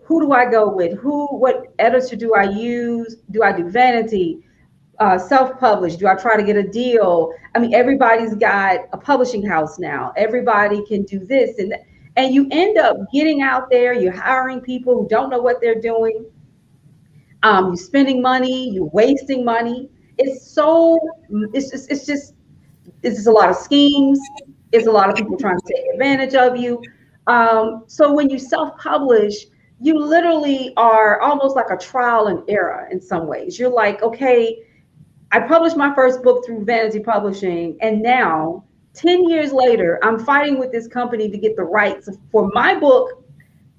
Who do I go with? What editor do I use? Do I do vanity? Self-publish? Do I try to get a deal? I mean, everybody's got a publishing house now. Everybody can do this and that. And you end up getting out there, you're hiring people who don't know what they're doing. You're spending money, you're wasting money. It's so, it's just a lot of schemes. It's a lot of people trying to take advantage of you. So when you self-publish, you literally are almost like a trial and error in some ways. You're like, okay, I published my first book through Vanity Publishing, and now 10 years later, I'm fighting with this company to get the rights for my book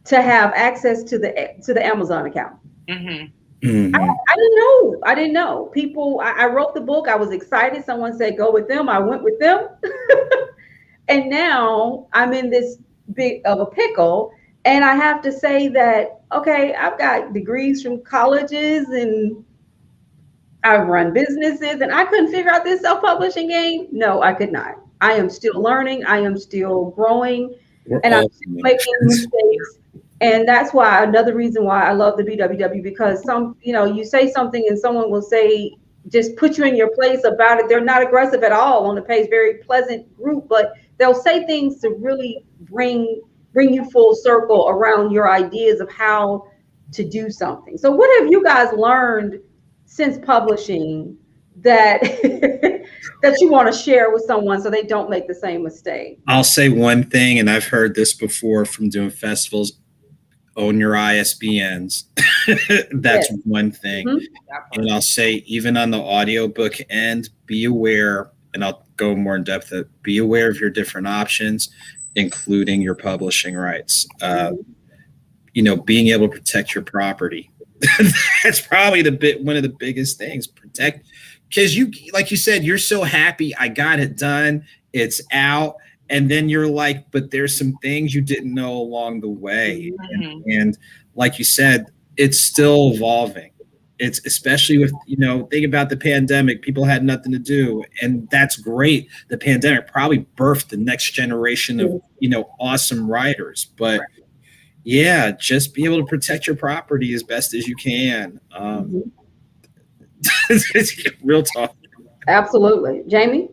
to have access to the Amazon account. Mm-hmm. Mhm. I didn't know. People, I wrote the book. I was excited. Someone said, go with them. I went with them. And now I'm in this big of a pickle. And I have to say that, okay, I've got degrees from colleges and I've run businesses and I couldn't figure out this self-publishing game. No, I could not. I am still learning. I am still growing. We're And I'm all still making mistakes. And that's why another reason why I love the BWW, because you say something and someone will say, just put you in your place about it. They're not aggressive at all on the page, very pleasant group, but they'll say things to really bring you full circle around your ideas of how to do something. So what have you guys learned since publishing that that you want to share with someone so they don't make the same mistake? I'll say one thing, and I've heard this before from doing festivals: own your ISBNs. That's Yes. one thing. Mm-hmm. And I'll say, even on the audiobook end, be aware, and I'll go more in depth, be aware of your different options, including your publishing rights. Being able to protect your property. That's probably one of the biggest things. Protect, because like you said, you're so happy, I got it done, it's out. And then you're like, but there's some things you didn't know along the way. Mm-hmm. And like you said, it's still evolving. It's especially with, think about the pandemic, people had nothing to do. And that's great. The pandemic probably birthed the next generation of, awesome writers. But yeah, just be able to protect your property as best as you can. Real talk. Absolutely. Jaymee?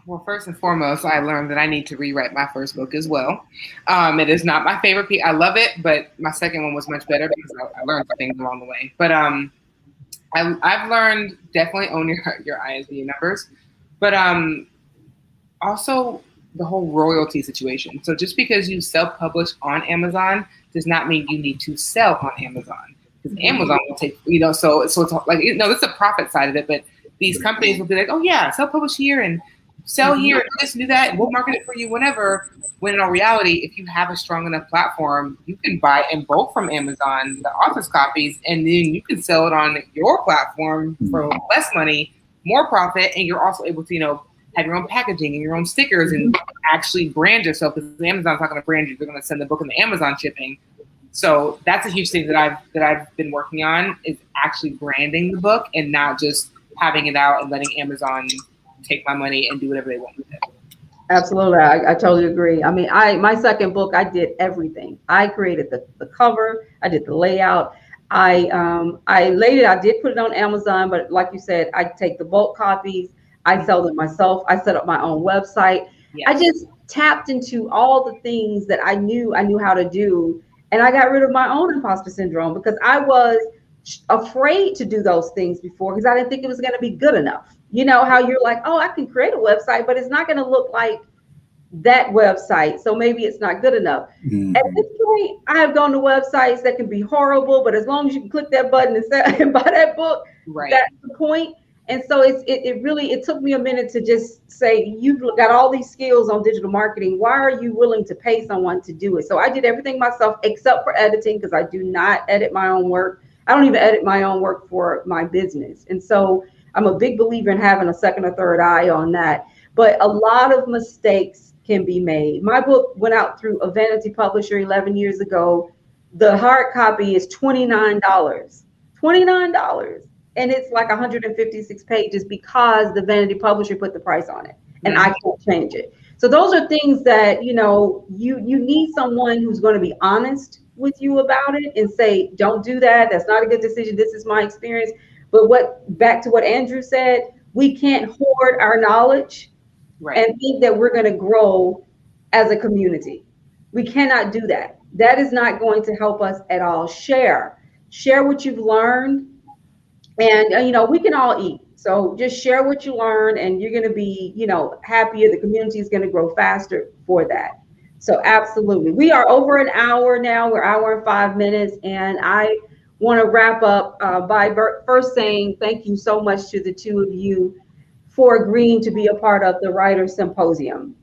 Well, first and foremost, I learned that I need to rewrite my first book as well. It is not my favorite piece. I love it, but my second one was much better because I learned things along the way. But I've learned definitely own your ISBN numbers, but also the whole royalty situation. So just because you self-publish on Amazon does not mean you need to sell on Amazon, because Amazon will take, so it's like, this is a profit side of it, but these companies will be like, oh yeah, self-publish here and sell here, do this, do that, and we'll market it for you whenever. When in all reality, if you have a strong enough platform, you can buy in bulk from Amazon, the author's copies, and then you can sell it on your platform for less money, more profit, and you're also able to, have your own packaging and your own stickers and actually brand yourself, because Amazon's not going to brand you. They're going to send the book in the Amazon shipping. So that's a huge thing that I've been working on, is actually branding the book and not just having it out and letting Amazon take my money and do whatever they want with it. Absolutely. I totally agree. I mean, my second book, I did everything. I created the cover. I did the layout. I did put it on Amazon, but like you said, I take the bulk copies. I sell them myself. I set up my own website. Yes. I just tapped into all the things that I knew how to do. And I got rid of my own imposter syndrome, because I was afraid to do those things before, because I didn't think it was going to be good enough. You know how you're like, oh, I can create a website, but it's not going to look like that website. So maybe it's not good enough. Mm-hmm. At this point, I have gone to websites that can be horrible, but as long as you can click that button and buy that book, right, that's the point. And so it took me a minute to just say, you've got all these skills on digital marketing. Why are you willing to pay someone to do it? So I did everything myself except for editing, because I do not edit my own work. I don't even edit my own work for my business. And so I'm a big believer in having a second or third eye on that. But a lot of mistakes can be made. My book went out through a vanity publisher 11 years ago. The hard copy is $29. $29. And it's like 156 pages because the vanity publisher put the price on it, and I can't change it. So those are things that, you need someone who's going to be honest with you about it and say, don't do that. That's not a good decision. This is my experience. But back to what Andrew said, we can't hoard our knowledge, right, and think that we're going to grow as a community. We cannot do that. That is not going to help us at all. Share share what you've learned. And, we can all eat. So just share what you learn, and you're going to be, happier. The community is going to grow faster for that. So absolutely. We are over an hour now. We're an hour and 5 minutes. And I want to wrap up by first saying thank you so much to the two of you for agreeing to be a part of the Writers Symposium.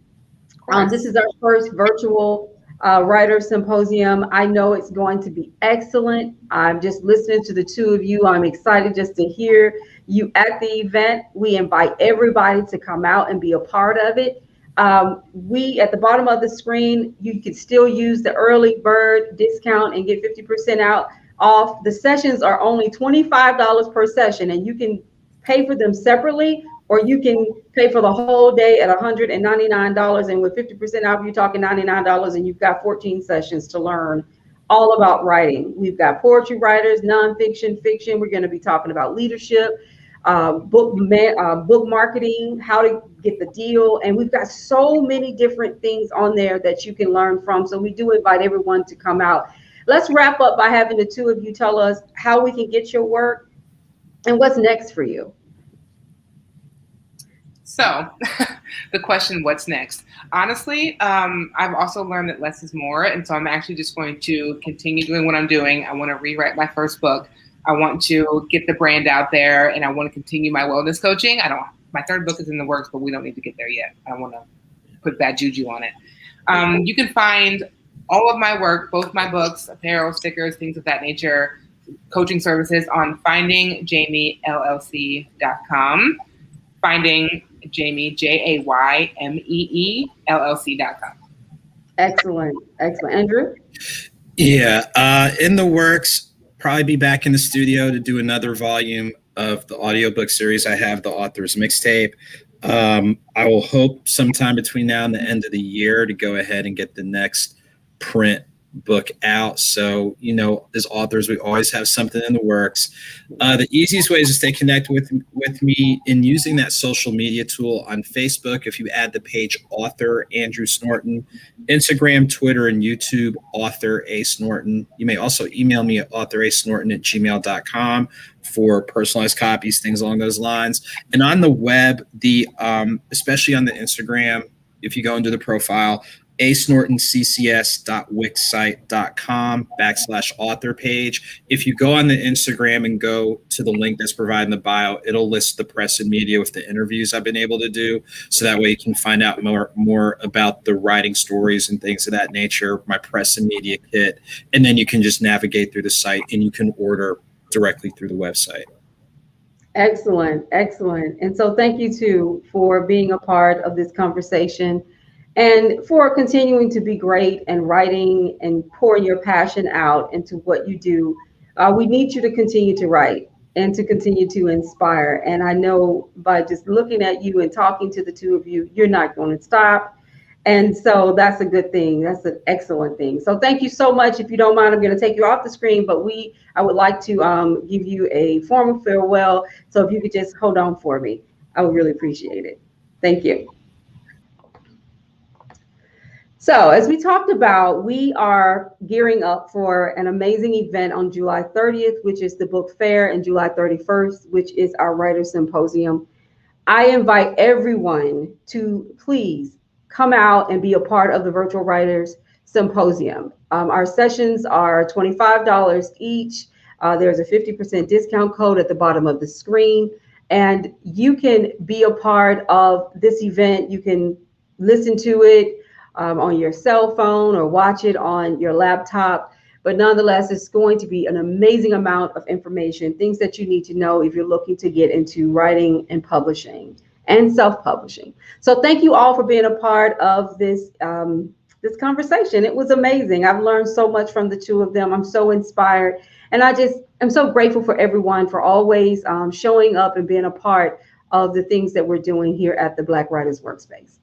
This is our first virtual Writers Symposium. I know it's going to be excellent. I'm just listening to the two of you. I'm excited just to hear you at the event. We invite everybody to come out and be a part of it. We, at the bottom of the screen, you can still use the early bird discount and get 50% off. The sessions are only $25 per session, and you can pay for them separately, or you can pay for the whole day at $199. And with 50% off, you're talking $99, and you've got 14 sessions to learn all about writing. We've got poetry writers, nonfiction, fiction. We're going to be talking about leadership, book marketing, how to get the deal. And we've got so many different things on there that you can learn from. So we do invite everyone to come out. Let's wrap up by having the two of you tell us how we can get your work and what's next for you. So the question, what's next? Honestly, I've also learned that less is more. And so I'm actually just going to continue doing what I'm doing. I want to rewrite my first book. I want to get the brand out there, and I want to continue my wellness coaching. My third book is in the works, but we don't need to get there yet. I want to put bad juju on it. You can find all of my work, both my books, apparel, stickers, things of that nature, coaching services on findingJaymeeLLC.com, finding Jaymee, JAYMEE, Excellent. Andrew? Yeah, in the works, probably be back in the studio to do another volume of the audiobook series. I have the author's mixtape. I will hope sometime between now and the end of the year to go ahead and get the next print book out. So, as authors, we always have something in the works. The easiest way is to stay connected with me in using that social media tool on Facebook. If you add the page author Andrew Snorton, Instagram, Twitter, and YouTube, author A Snorton. You may also email me at authorasnorton@gmail.com for personalized copies, things along those lines. And on the web, especially on the Instagram, if you go into the profile, asnortonccs.wixsite.com/author page. If you go on the Instagram and go to the link that's provided in the bio, it'll list the press and media with the interviews I've been able to do. So that way you can find out more about the writing stories and things of that nature, my press and media kit. And then you can just navigate through the site and you can order directly through the website. Excellent. And so thank you too for being a part of this conversation, and for continuing to be great and writing and pouring your passion out into what you do. We need you to continue to write and to continue to inspire. And I know by just looking at you and talking to the two of you, you're not going to stop. And so that's a good thing. That's an excellent thing. So thank you so much. If you don't mind, I'm going to take you off the screen, but I would like to give you a formal farewell. So if you could just hold on for me, I would really appreciate it. Thank you. So as we talked about, we are gearing up for an amazing event on July 30th, which is the book fair, and July 31st, which is our Writers Symposium. I invite everyone to please come out and be a part of the Virtual Writers Symposium. Our sessions are $25 each. There's a 50% discount code at the bottom of the screen, and you can be a part of this event. You can listen to it on your cell phone or watch it on your laptop. But nonetheless, it's going to be an amazing amount of information, things that you need to know if you're looking to get into writing and publishing and self-publishing. So thank you all for being a part of this this conversation. It was amazing. I've learned so much from the two of them. I'm so inspired. And I'm so grateful for everyone for always showing up and being a part of the things that we're doing here at the Black Writers Workspace.